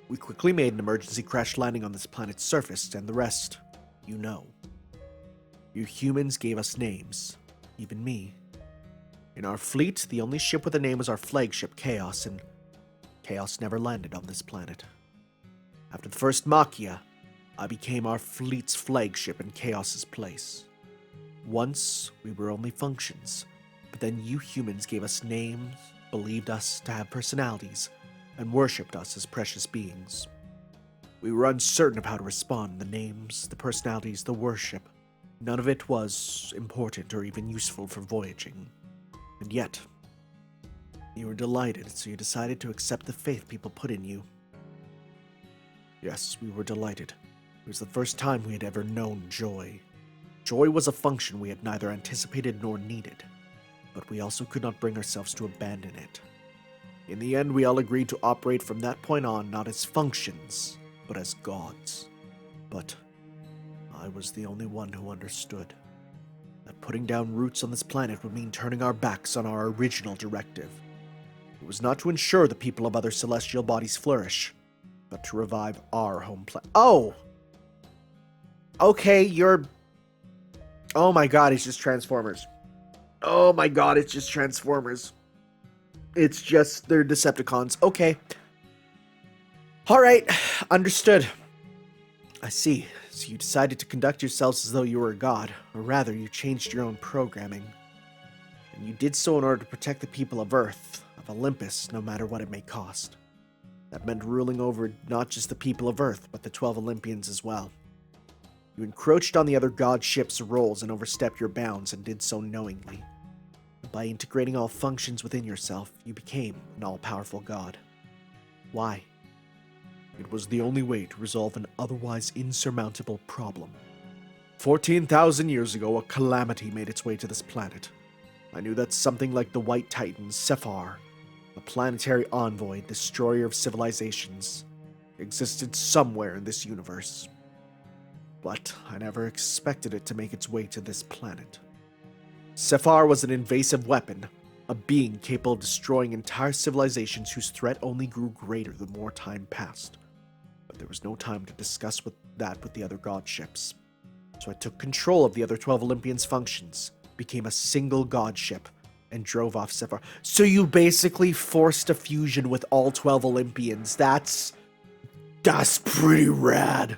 We quickly made an emergency crash landing on this planet's surface, and the rest, you know. You humans gave us names, even me. In our fleet, the only ship with a name was our flagship, Chaos, and Chaos never landed on this planet. After the first Machia, I became our fleet's flagship in Chaos's place. Once, we were only functions, but then you humans gave us names, believed us to have personalities, and worshipped us as precious beings. We were uncertain of how to respond. The names, the personalities, the worship. None of it was important or even useful for voyaging. And yet, you were delighted, so you decided to accept the faith people put in you. Yes, we were delighted. It was the first time we had ever known joy. Joy was a function we had neither anticipated nor needed, but we also could not bring ourselves to abandon it. In the end, we all agreed to operate from that point on not as functions, but as gods. But I was the only one who understood that putting down roots on this planet would mean turning our backs on our original directive. It was not to ensure the people of other celestial bodies flourish, but to revive our home planet. Oh! Okay, you're... Oh my god, it's just Transformers. Oh my god, it's just Transformers. It's just, they're Decepticons. Okay. Alright, understood. I see. So you decided to conduct yourselves as though you were a god, or rather, you changed your own programming. And you did so in order to protect the people of Earth, of Olympus, no matter what it may cost. That meant ruling over not just the people of Earth, but the 12 Olympians as well. You encroached on the other god ships' roles and overstepped your bounds, and did so knowingly. By integrating all functions within yourself, you became an all-powerful god. Why? It was the only way to resolve an otherwise insurmountable problem. 14,000 years ago, a calamity made its way to this planet. I knew that something like the White Titan, Sephar, a planetary envoy, destroyer of civilizations, existed somewhere in this universe. But I never expected it to make its way to this planet. Sephar was an invasive weapon, a being capable of destroying entire civilizations whose threat only grew greater the more time passed. But there was no time to discuss that with the other god ships. So I took control of the other 12 Olympians' functions, became a single god ship, and drove off Sephar. So you basically forced a fusion with all 12 Olympians. That's pretty rad.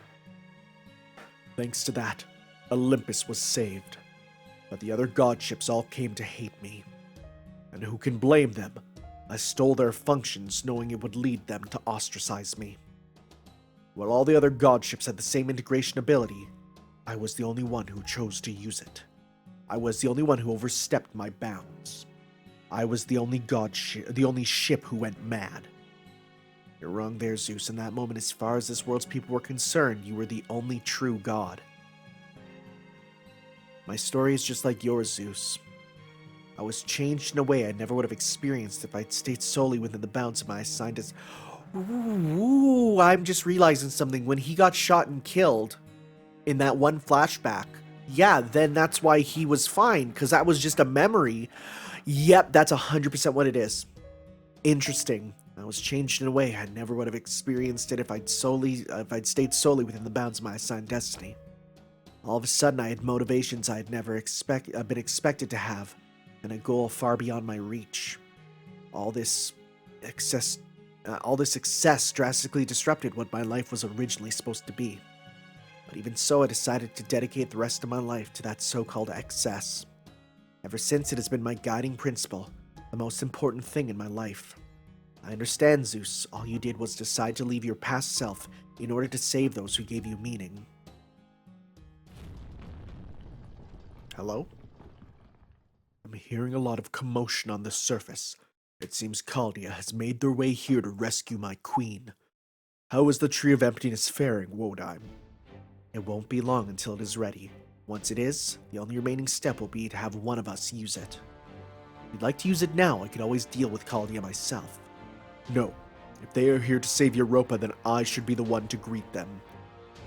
Thanks to that, Olympus was saved. But the other god ships all came to hate me. And who can blame them? I stole their functions, knowing it would lead them to ostracize me. While all the other god ships had the same integration ability, I was the only one who chose to use it. I was the only one who overstepped my bounds. I was the only ship who went mad. You're wrong there, Zeus. In that moment, as far as this world's people were concerned, you were the only true god. My story is just like yours, Zeus. I was changed in a way I never would have experienced if I'd stayed solely within the bounds of my assigned as... Ooh, I'm just realizing something. When he got shot and killed in that one flashback, yeah, then that's why he was fine, because that was just a memory. Yep, that's 100% what it is. Interesting. I was changed in a way I never would have experienced it if I'd stayed solely within the bounds of my assigned destiny. All of a sudden, I had motivations I had never been expected to have, and a goal far beyond my reach. All this excess drastically disrupted what my life was originally supposed to be. But even so, I decided to dedicate the rest of my life to that so-called excess. Ever since, it has been my guiding principle, the most important thing in my life. I understand, Zeus. All you did was decide to leave your past self in order to save those who gave you meaning. Hello? I'm hearing a lot of commotion on the surface. It seems Chaldea has made their way here to rescue my queen. How is the Tree of Emptiness faring, Wodime? It won't be long until it is ready. Once it is, the only remaining step will be to have one of us use it. If you'd like to use it now, I could always deal with Chaldea myself. No. If they are here to save Europa, then I should be the one to greet them.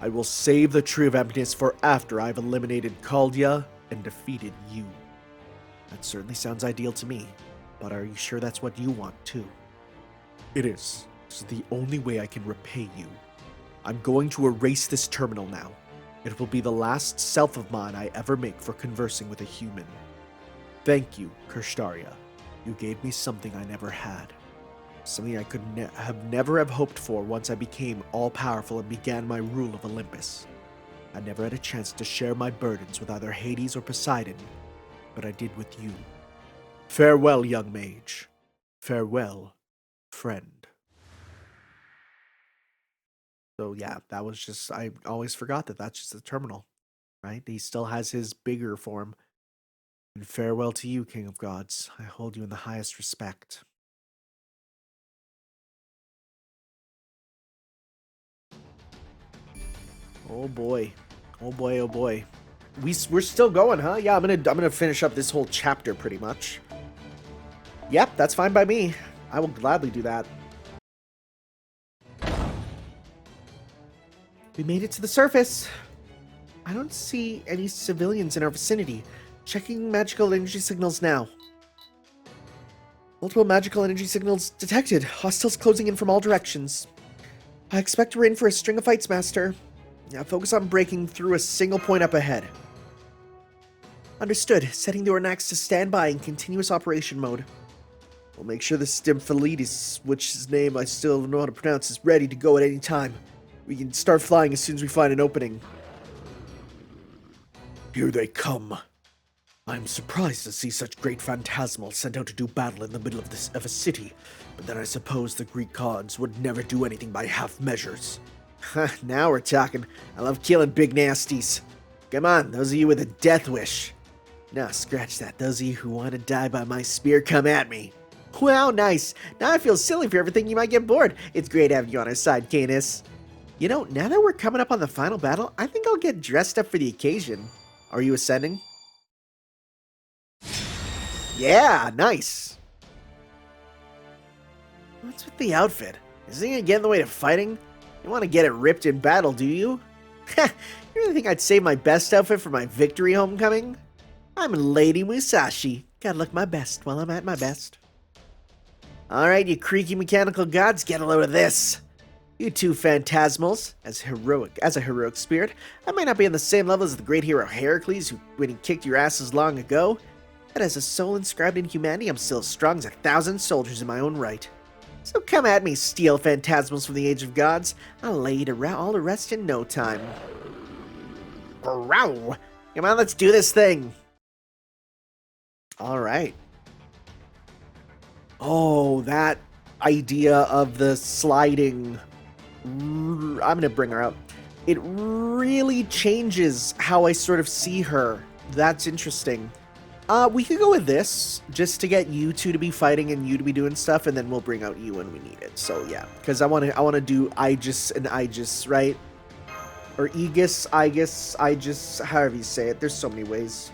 I will save the Tree of Emptiness for after I've eliminated Chaldea and defeated you. That certainly sounds ideal to me, but are you sure that's what you want too? It is. This is the only way I can repay you. I'm going to erase this terminal now. It will be the last self of mine I ever make for conversing with a human. Thank you, Kirschtaria. You gave me something I never had. Something I could never have hoped for once I became all-powerful and began my rule of Olympus. I never had a chance to share my burdens with either Hades or Poseidon, but I did with you. Farewell, young mage. Farewell, friend. So yeah, that was just, I always forgot that that's just the terminal, right? He still has his bigger form. And farewell to you, King of Gods. I hold you in the highest respect. Oh boy. Oh boy, oh boy. We're still going, huh? Yeah, I'm gonna finish up this whole chapter pretty much. Yep, that's fine by me. I will gladly do that. We made it to the surface. I don't see any civilians in our vicinity. Checking magical energy signals now. Multiple magical energy signals detected. Hostiles closing in from all directions. I expect we're in for a string of fights, Master. Now focus on breaking through a single point up ahead. Understood. Setting the Ornax to standby in continuous operation mode. We'll make sure the Stymphalides, which his name I still don't know how to pronounce, is ready to go at any time. We can start flying as soon as we find an opening. Here they come. I'm surprised to see such great phantasmals sent out to do battle in the middle of a city, but then I suppose the Greek gods would never do anything by half measures. Now we're talking. I love killing big nasties. Come on, those of you with a death wish. No, scratch that. Those of you who want to die by my spear, come at me. Wow, nice. Now I feel silly for everything. You might get bored. It's great having you on our side, Canis. You know, now that we're coming up on the final battle, I think I'll get dressed up for the occasion. Are you ascending? Yeah, nice. What's with the outfit? Is it gonna get in the way of fighting? You want to get it ripped in battle, do you? You really think I'd save my best outfit for my victory homecoming? I'm Lady Musashi. Gotta look my best while I'm at my best. Alright, you creaky mechanical gods, get a load of this. You two phantasmals, as a heroic spirit, I might not be on the same level as the great hero Heracles, when he kicked your asses long ago, but as a soul inscribed in humanity, I'm still as strong as 1,000 soldiers in my own right. So come at me, steel phantasmals from the age of gods. I'll lay you all to rest in no time. Growl! Come on, let's do this thing. Alright. Oh, that idea of the sliding. I'm going to bring her up. It really changes how I sort of see her. That's interesting. We could go with this, just to get you two to be fighting and you to be doing stuff, and then we'll bring out you when we need it. So yeah, because I want to do Aegis and Aegis, right? Or Aegis, Aegis, however you say it. There's so many ways.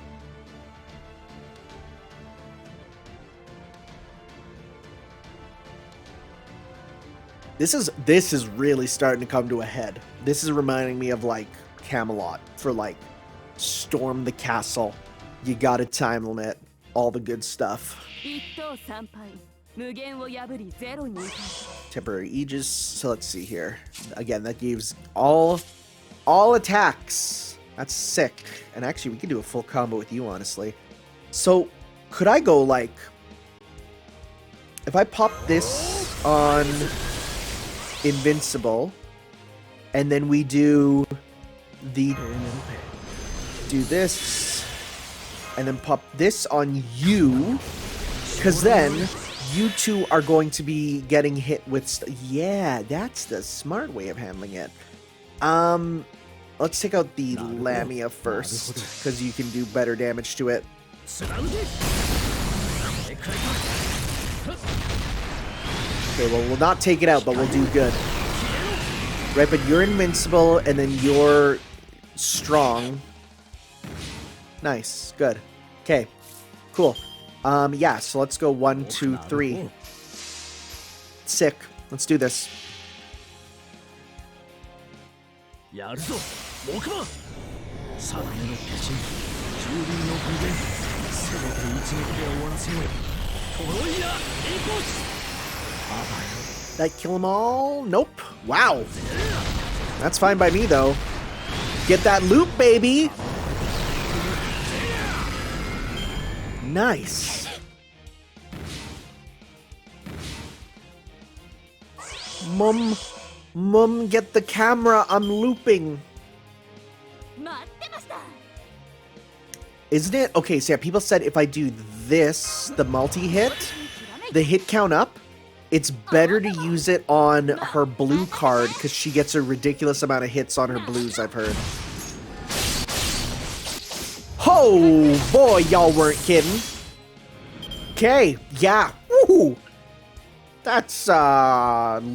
This is really starting to come to a head. This is reminding me of like Camelot for like storm the castle. You got a time limit, all the good stuff. Temporary Aegis. So let's see here. Again, that gives all attacks. That's sick. And actually, we could do a full combo with you, honestly. So could I go like, if I pop this on Invincible, and then we do this, and then pop this on you, because then you two are going to be getting hit with yeah, that's the smart way of handling it. Let's take out the Lamia first, because you can do better damage to it. Okay, well, we'll not take it out, but we'll do good. Right, but you're invincible, and then you're strong. Nice, good. Okay, cool. Yeah, so let's go 1, 2, 3. Sick. Let's do this. That kill them all? Nope. Wow. That's fine by me, though. Get that loot, baby! Nice. Mum, get the camera. I'm looping. Isn't it? Okay, so yeah, people said if I do this, the multi-hit, the hit count up, it's better to use it on her blue card because she gets a ridiculous amount of hits on her blues, I've heard. Oh, boy, y'all weren't kidding. Okay, yeah. Woohoo! That's,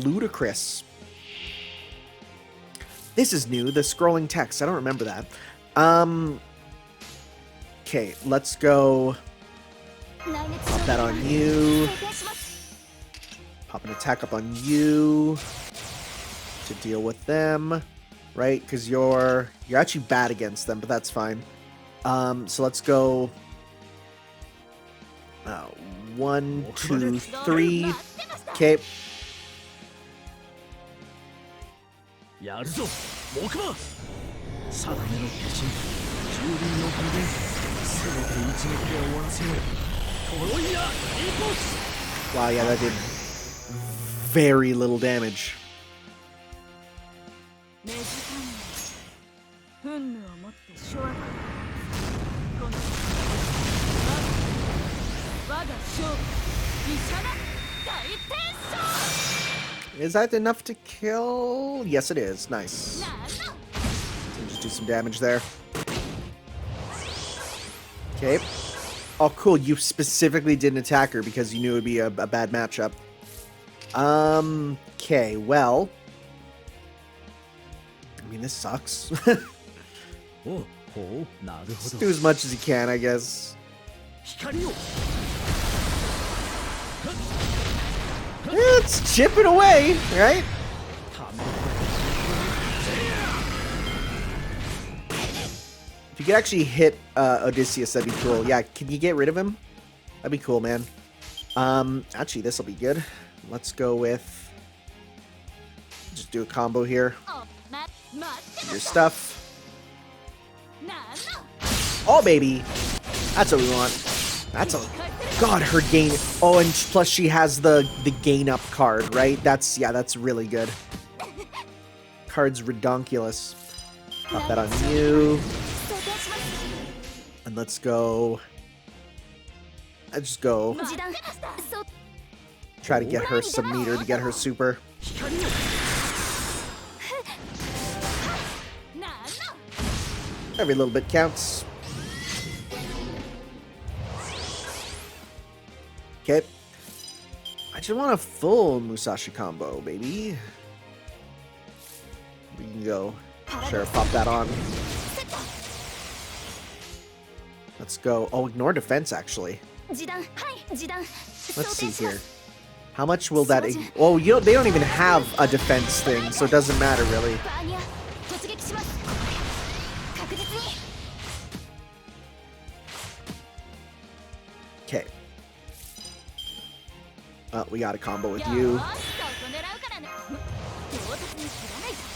ludicrous. This is new, the scrolling text. I don't remember that. Okay, let's go. Pop that on you. Pop an attack up on you to deal with them, right? Because you're actually bad against them, but that's fine. So let's go 1, 2, 3. Okay. Wow, yeah, that did very little damage. Is that enough to kill? Yes, it is. Nice. So just do some damage there. Okay. Oh, cool. You specifically didn't attack her because you knew it would be a bad matchup. Okay, well. I mean, this sucks. Just do as much as you can, I guess. It's chipping away, right? If you could actually hit Odysseus, that'd be cool. Yeah, can you get rid of him? That'd be cool, man. Actually, this will be good. Let's go with... just do a combo here. Your stuff. Oh, baby. That's what we want. That's a... God, her gain... Oh, and plus she has the gain up card, right? That's... yeah, that's really good. Card's redonkulous. Pop that on you. And let's go... let's just go... try to get her some meter to get her super. Every little bit counts. Okay. I just want a full Musashi combo, baby. We can go. Sure, pop that on. Let's go. Oh, ignore defense, actually. Let's see here. How much will that... oh, they don't even have a defense thing, so it doesn't matter, really. Okay. Oh, we got a combo with you.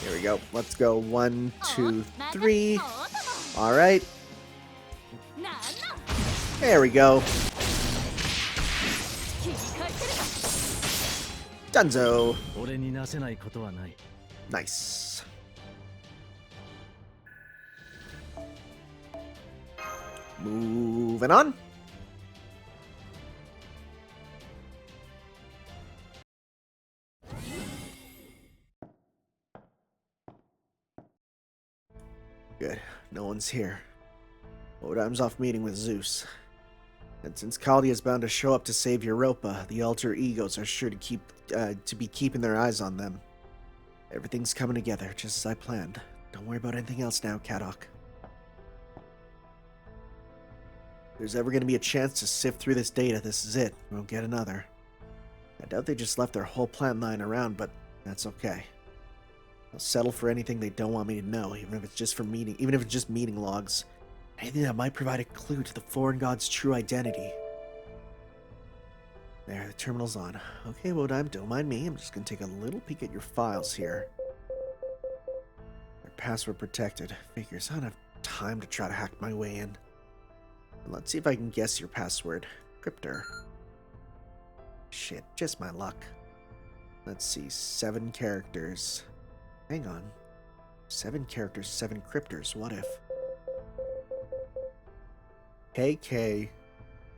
Here we go. Let's go. 1, 2, 3. All right. There we go. Dunzo. Nice. Moving on. Good. No one's here. Odim's off meeting with Zeus. And since Chaldea is bound to show up to save Europa, the alter egos are sure to be keeping their eyes on them. Everything's coming together, just as I planned. Don't worry about anything else now, Kadok. If there's ever going to be a chance to sift through this data, this is it. We won't get another. I doubt they just left their whole plant line around, but that's okay. I'll settle for anything they don't want me to know, even if it's just meeting logs. Anything that might provide a clue to the foreign god's true identity. There, the terminal's on. Okay, Wodime, don't mind me. I'm just gonna take a little peek at your files here. They're password protected. Figures, I don't have time to try to hack my way in. Let's see if I can guess your password. Cryptor. Shit, just my luck. Let's see, 7 characters. Hang on. 7 characters, 7 cryptors. What if? KK,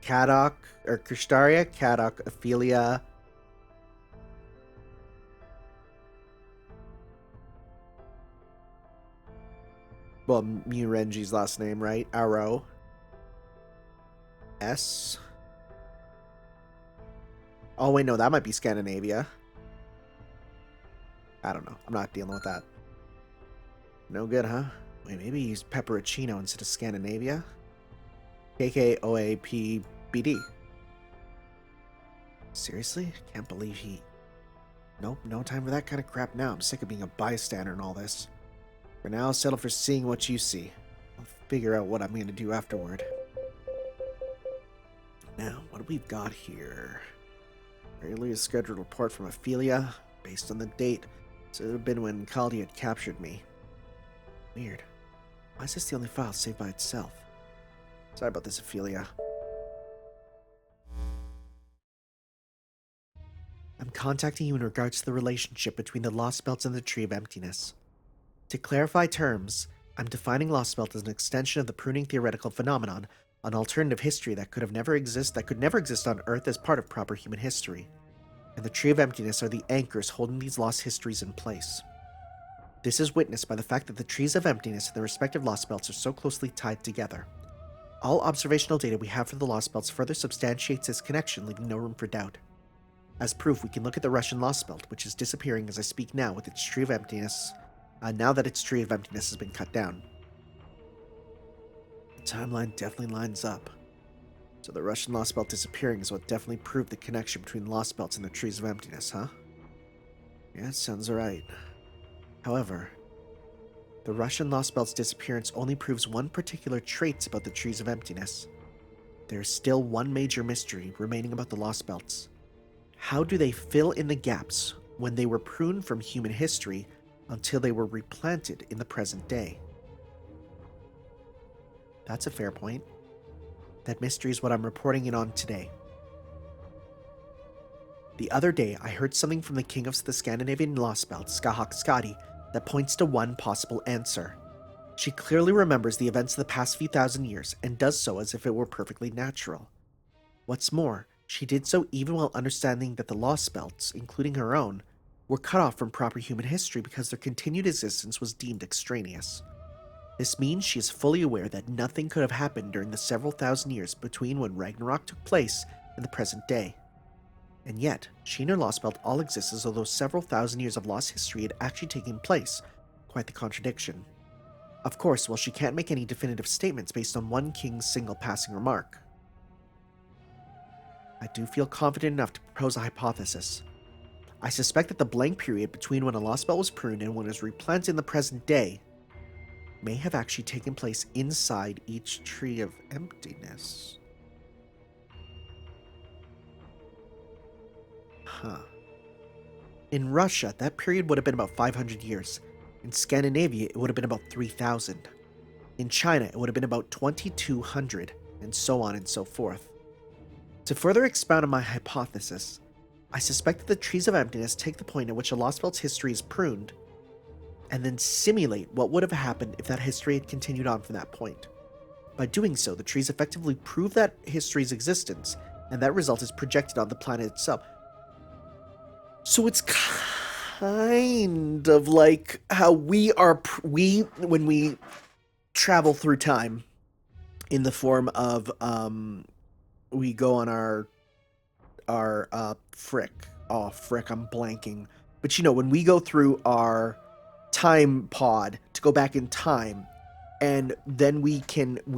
Kadok, or Kirschtaria, Kadok, Ophelia. Well, Murenji's last name, right? Arrow. S. Oh, wait, no, that might be Scandinavia. I don't know. I'm not dealing with that. No good, huh? Wait, maybe he's Pepperoncino instead of Scandinavia? KKOAPBD. Seriously? Can't believe he... Nope, no time for that kind of crap now. I'm sick of being a bystander in all this. For now, I'll settle for seeing what you see. I'll figure out what I'm going to do afterward. Now, what do we've got here? Earlier scheduled report from Ophelia, based on the date. So it would have been when Chaldea had captured me. Weird. Why is this the only file saved by itself? Sorry about this, Ophelia. I'm contacting you in regards to the relationship between the Lostbelt and the Tree of Emptiness. To clarify terms, I'm defining Lostbelt as an extension of the pruning theoretical phenomenon, An alternative history that could never exist on Earth as part of proper human history. And the Tree of Emptiness are the anchors holding these lost histories in place. This is witnessed by the fact that the Trees of Emptiness and their respective Lostbelts are so closely tied together. All observational data we have for the Lostbelts further substantiates this connection, leaving no room for doubt. As proof, we can look at the Russian Lostbelt, which is disappearing as I speak now with its Tree of Emptiness, now that its Tree of Emptiness has been cut down. The timeline definitely lines up. So the Russian Lostbelt disappearing is what definitely proved the connection between Lostbelts and the Trees of Emptiness, huh? Yeah, it sounds right. However, the Russian Lostbelt's disappearance only proves one particular trait about the Trees of Emptiness. There is still one major mystery remaining about the Lostbelts. How do they fill in the gaps when they were pruned from human history until they were replanted in the present day? That's a fair point. That mystery is what I'm reporting in on today. The other day, I heard something from the king of the Scandinavian Lostbelt, Skahak Skadi, that points to one possible answer. She clearly remembers the events of the past few thousand years, and does so as if it were perfectly natural. What's more, she did so even while understanding that the Lostbelts, including her own, were cut off from proper human history because their continued existence was deemed extraneous. This means she is fully aware that nothing could have happened during the several thousand years between when Ragnarok took place and the present day. And yet, she and her Lostbelt all exist as though those several thousand years of lost history had actually taken place. Quite the contradiction. Of course, while she can't make any definitive statements based on one king's single passing remark, I do feel confident enough to propose a hypothesis. I suspect that the blank period between when a Lostbelt was pruned and when it was replanted in the present day may have actually taken place inside each Tree of Emptiness. Huh. In Russia, that period would have been about 500 years. In Scandinavia, it would have been about 3,000. In China, it would have been about 2,200, and so on and so forth. To further expound on my hypothesis, I suspect that the Trees of Emptiness take the point at which a Lostbelt's history is pruned, and then simulate what would have happened if that history had continued on from that point. By doing so, the trees effectively prove that history's existence, and that result is projected on the planet itself. So it's kind of like how when we travel through time in the form of, we go on our frick, I'm blanking. But you know, when we go through our time pod to go back in time, and then we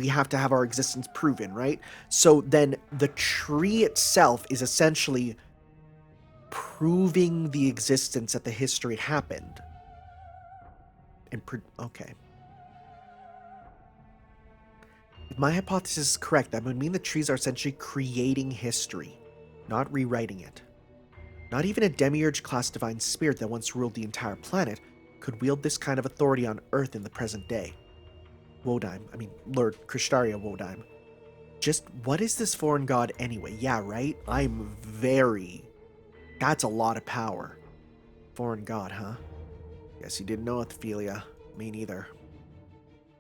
have to have our existence proven, right? So then the tree itself is essentially proving the existence that the history happened. Okay. If my hypothesis is correct, that would mean the trees are essentially creating history, not rewriting it. Not even a demiurge class divine spirit that once ruled the entire planet could wield this kind of authority on Earth in the present day. Lord Kirschtaria Wodheim. Just what is this foreign god anyway? Yeah, right? That's a lot of power. Foreign god, huh? Guess you didn't know, Ophelia. Me neither.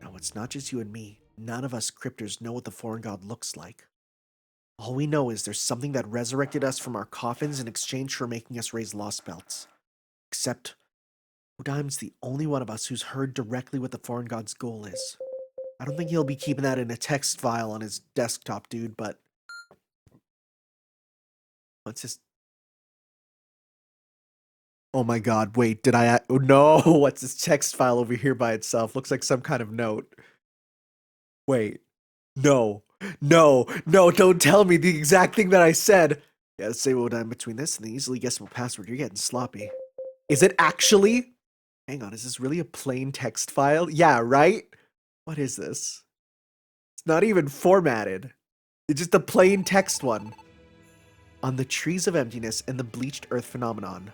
No, it's not just you and me. None of us cryptors know what the foreign god looks like. All we know is there's something that resurrected us from our coffins in exchange for making us raise Lostbelts. Except, Wodheim's the only one of us who's heard directly what the foreign god's goal is. I don't think he'll be keeping that in a text file on his desktop, dude, but... What's this? Oh my god, wait, did I... Oh no, what's this text file over here by itself? Looks like some kind of note. Wait. No, don't tell me the exact thing that I said. Yeah, let's say Wodheim between this and the easily guessable password. You're getting sloppy. Is it actually? Hang on, is this really a plain text file? Yeah, right? What is this? It's not even formatted. It's just a plain text one. On the Trees of Emptiness and the Bleached Earth phenomenon.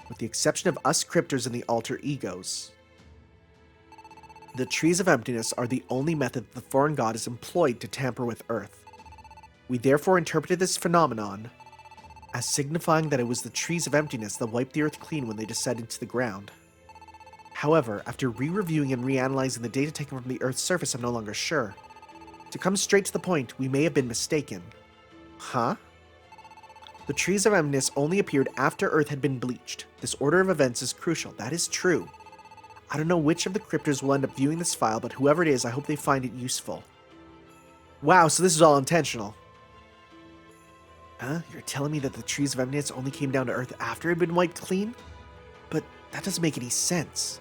With the exception of us cryptors and the alter egos, the Trees of Emptiness are the only method that the foreign god is employed to tamper with Earth. We therefore interpreted this phenomenon as signifying that it was the Trees of Emptiness that wiped the Earth clean when they descended to the ground. However, after re-reviewing and reanalyzing the data taken from the Earth's surface, I'm no longer sure. To come straight to the point, we may have been mistaken. Huh? The Trees of Eminence only appeared after Earth had been bleached. This order of events is crucial. That is true. I don't know which of the cryptors will end up viewing this file, but whoever it is, I hope they find it useful. Wow, so this is all intentional. Huh? You're telling me that the Trees of Eminence only came down to Earth after it had been wiped clean? But that doesn't make any sense.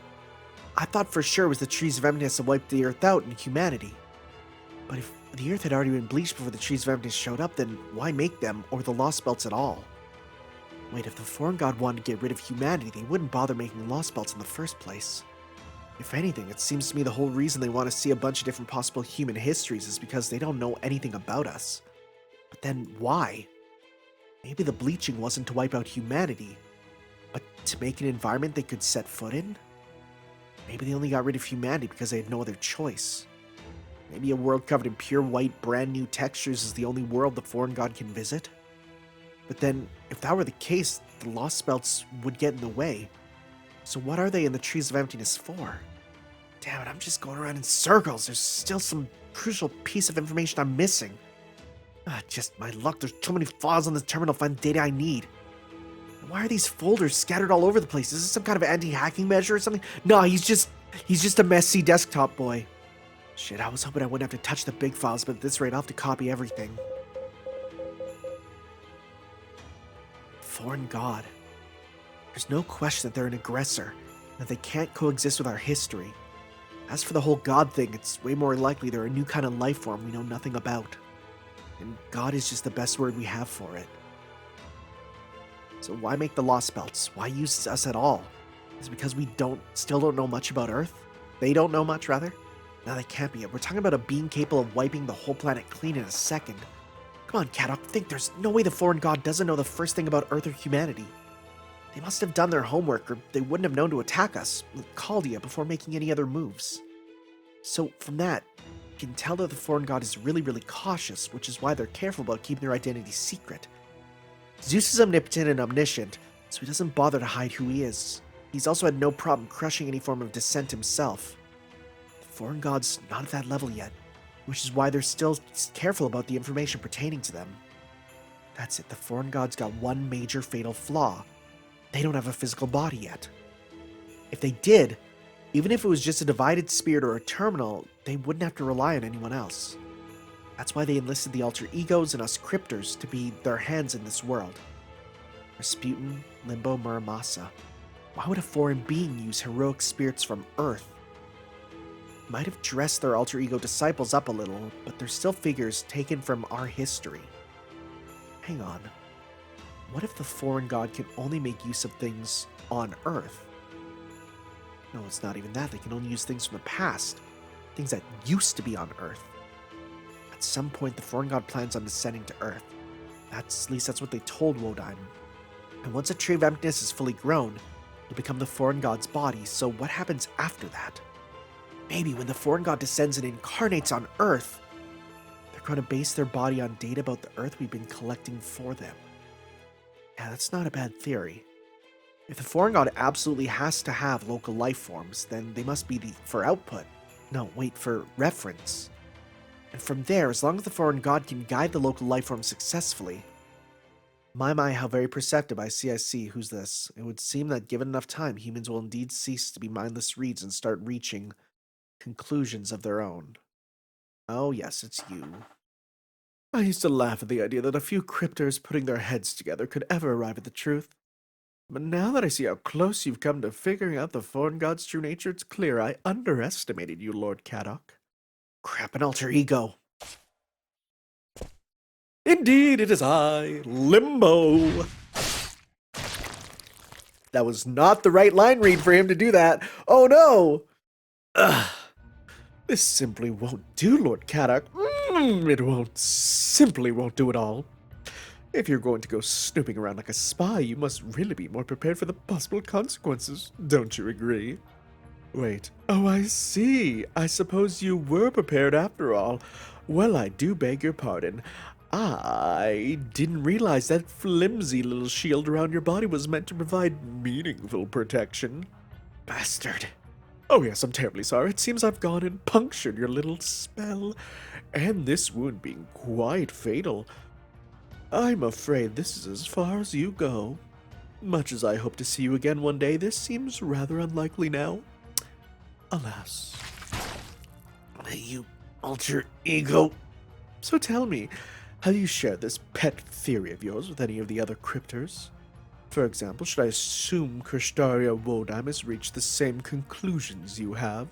I thought for sure it was the Trees of Eminence that wiped the Earth out and humanity. But if the Earth had already been bleached before the Trees of Eminence showed up, then why make them, or the Lostbelts at all? Wait, if the foreign god wanted to get rid of humanity, they wouldn't bother making Lostbelts in the first place. If anything, it seems to me the whole reason they want to see a bunch of different possible human histories is because they don't know anything about us. But then why? Maybe the bleaching wasn't to wipe out humanity, but to make an environment they could set foot in? Maybe they only got rid of humanity because they had no other choice. Maybe a world covered in pure white, brand new textures is the only world the foreign god can visit? But then, if that were the case, the Lostbelts would get in the way. So what are they in the Trees of Emptiness for? Damn it, I'm just going around in circles. There's still some crucial piece of information I'm missing. Just my luck, there's too many files on this terminal to find the data I need. And why are these folders scattered all over the place? Is this some kind of anti-hacking measure or something? No, he's just a messy desktop boy. Shit, I was hoping I wouldn't have to touch the big files, but at this rate, I'll have to copy everything. Foreign god. There's no question that they're an aggressor, and that they can't coexist with our history. As for the whole god thing, it's way more likely they're a new kind of life form we know nothing about. And god is just the best word we have for it. So why make the Lostbelts? Why use us at all? Is it because we still don't know much about Earth? They don't know much, rather? No, they can't be. We're talking about a being capable of wiping the whole planet clean in a second. Come on, Caddock, think there's no way the foreign god doesn't know the first thing about Earth or humanity. They must have done their homework, or they wouldn't have known to attack us, Caldia, before making any other moves. So, from that, you can tell that the foreign god is really, really cautious, which is why they're careful about keeping their identity secret. Zeus is omnipotent and omniscient, so he doesn't bother to hide who he is. He's also had no problem crushing any form of dissent himself. The foreign god's not at that level yet, which is why they're still careful about the information pertaining to them. That's it, the foreign god's got one major fatal flaw. They don't have a physical body yet. If they did, even if it was just a divided spirit or a terminal, they wouldn't have to rely on anyone else. That's why they enlisted the alter egos and us cryptors to be their hands in this world. Rasputin, Limbo, Muramasa. Why would a foreign being use heroic spirits from Earth? Might have dressed their alter ego disciples up a little, but they're still figures taken from our history. Hang on. What if the foreign god can only make use of things on Earth? No, it's not even that. They can only use things from the past. Things that used to be on Earth. At some point, the foreign god plans on descending to Earth. At least that's what they told Wodan. And once a Tree of Emptiness is fully grown, it'll become the foreign god's body, so what happens after that? Maybe when the foreign god descends and incarnates on Earth, they're going to base their body on data about the Earth we've been collecting for them. Yeah, that's not a bad theory. If the foreign god absolutely has to have local life forms, then they must be for output. No, wait, for reference. And from there, as long as the foreign god can guide the local life form successfully... My, how very perceptive I see, who's this? It would seem that given enough time, humans will indeed cease to be mindless reeds and start reaching conclusions of their own. Oh yes, it's you. I used to laugh at the idea that a few cryptors putting their heads together could ever arrive at the truth. But now that I see how close you've come to figuring out the foreign god's true nature, it's clear I underestimated you, Lord Caddock. Crap, an alter ego. Indeed, it is I, Limbo. That was not the right line read for him to do that. Oh no! Ugh. This simply won't do, Lord Caddock. It simply won't do at all. If you're going to go snooping around like a spy, you must really be more prepared for the possible consequences. Don't you agree? Wait. Oh, I see. I suppose you were prepared after all. Well, I do beg your pardon. I didn't realize that flimsy little shield around your body was meant to provide meaningful protection. Bastard. Oh yes, I'm terribly sorry. It seems I've gone and punctured your little spell. and this wound being quite fatal, I'm afraid this is as far as you go. Much as I hope to see you again one day, this seems rather unlikely now. Alas. You alter ego. So tell me, have you shared this pet theory of yours with any of the other cryptors? For example, should I assume Kirschtaria Wodheim has reached the same conclusions you have?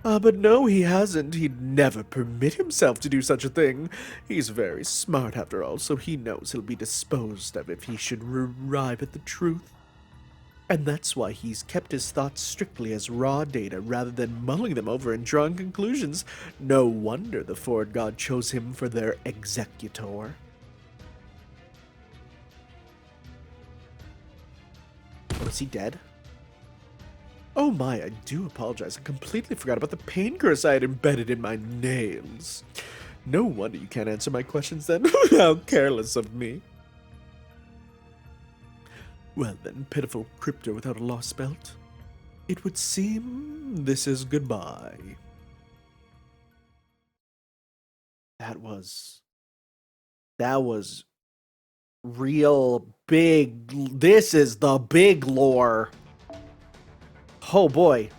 But no, he hasn't. He'd never permit himself to do such a thing. He's very smart after all, so he knows he'll be disposed of if he should arrive at the truth. And that's why he's kept his thoughts strictly as raw data rather than mulling them over and drawing conclusions. No wonder the Ford God chose him for their executor. Oh, is he dead? Oh my, I do apologize. I completely forgot about the pain curse I had embedded in my nails. No wonder you can't answer my questions then. How careless of me. Well then, pitiful crypto without a Lostbelt. It would seem this is goodbye. That was real big. This is the big lore. Oh boy.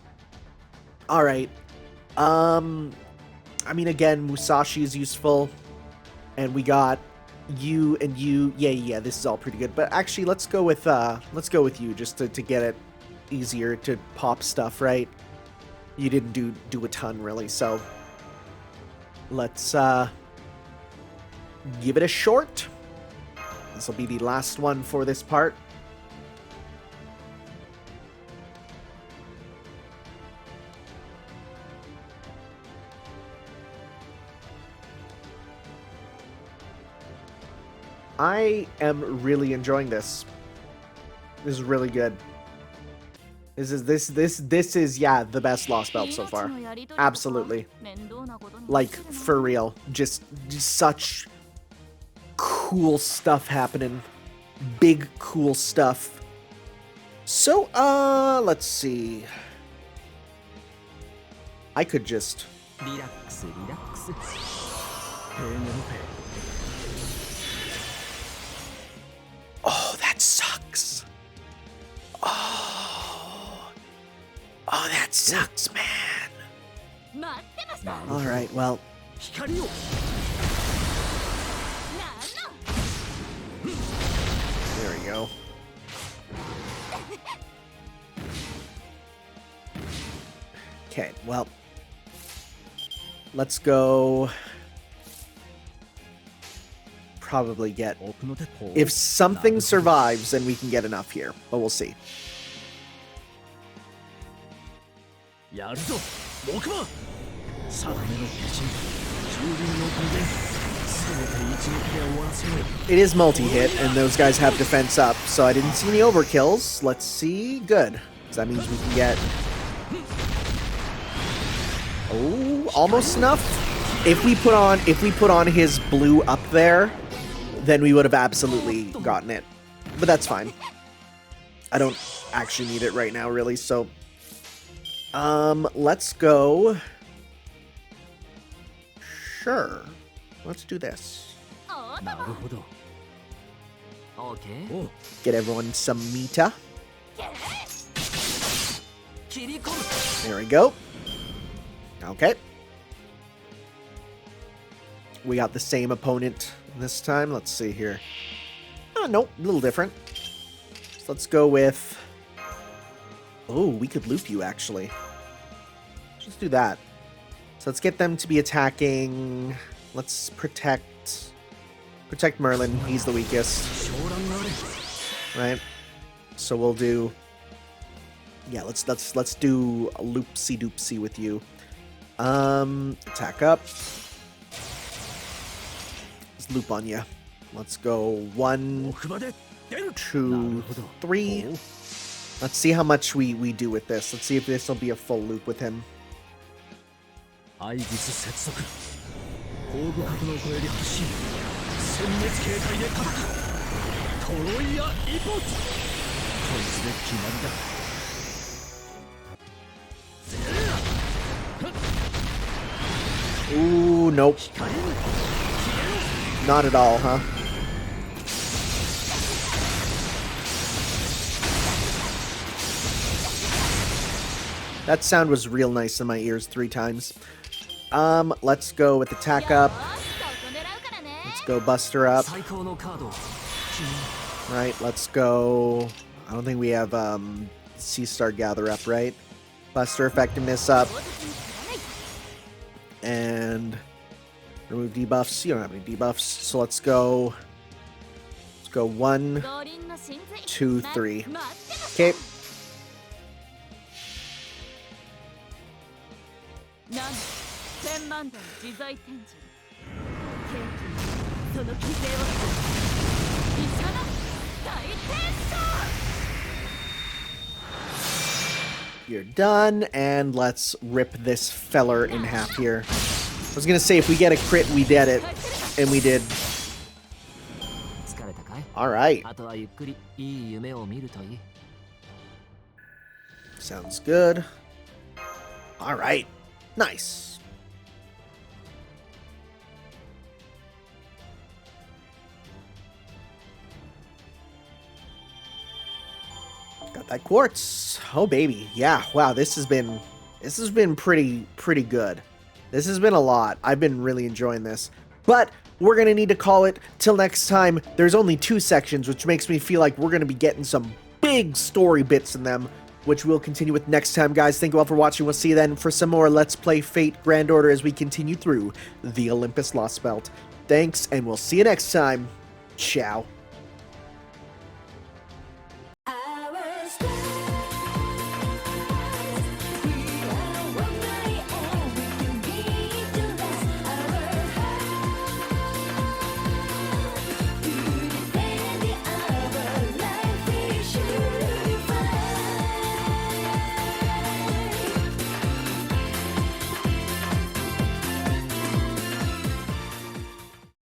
Alright. I mean, again, Musashi is useful. And we got you and you. Yeah, this is all pretty good. But actually, let's go with you just to get it easier to pop stuff, right? You didn't do a ton, really, so let's give it a short. This will be the last one for this part. I am really enjoying this. This is really good. This is yeah, the best Lostbelt so far. Absolutely. Like, for real. Just such cool stuff happening. Big cool stuff. So, let's see. I could just Oh, that sucks. Oh, that sucks, man. Alright, well. There we go. Okay, well. Let's go. Probably get, if something survives, then we can get enough here, but we'll see. It is multi-hit, and those guys have defense up, so I didn't see any overkills. Let's see. Good. So that means we can get... Oh, almost enough. If we put on his blue up there, then we would have absolutely gotten it. But that's fine. I don't actually need it right now, really, so... let's go... Sure. Let's do this. Get everyone some Mita. There we go. Okay. We got the same opponent this time. Let's see here. Oh, nope. A little different. So let's go with... Oh, we could loop you, actually. Let's do that. So let's get them to be attacking... Let's protect Merlin. He's the weakest. Right? So we'll do... Yeah, let's do a loopsy-doopsy with you. Attack up. Let's loop on you. Let's go 1, 2, 3. Let's see how much we do with this. Let's see if this will be a full loop with him. Ooh, nope. Not at all, huh? That sound was real nice in my ears 3 times. Let's go with attack up. Let's go Buster up. Right, let's go. I don't think we have Sea Star Gather up, right? Buster effectiveness up. And remove debuffs. You don't have any debuffs. So let's go. Let's go 1, 2, 3. Okay. You're done, and let's rip this feller in half here. I was gonna say, if we get a crit, we did it. And we did. Alright. Sounds good. Alright. Nice. Got that quartz. Oh baby. Yeah, wow, this has been pretty good. This has been a lot. I've been really enjoying this. But we're going to need to call it till next time. There's only 2 sections, which makes me feel like we're going to be getting some big story bits in them, which we'll continue with next time, guys. Thank you all for watching. We'll see you then for some more Let's Play Fate Grand Order as we continue through the Olympus Lostbelt. Thanks, and we'll see you next time. Ciao.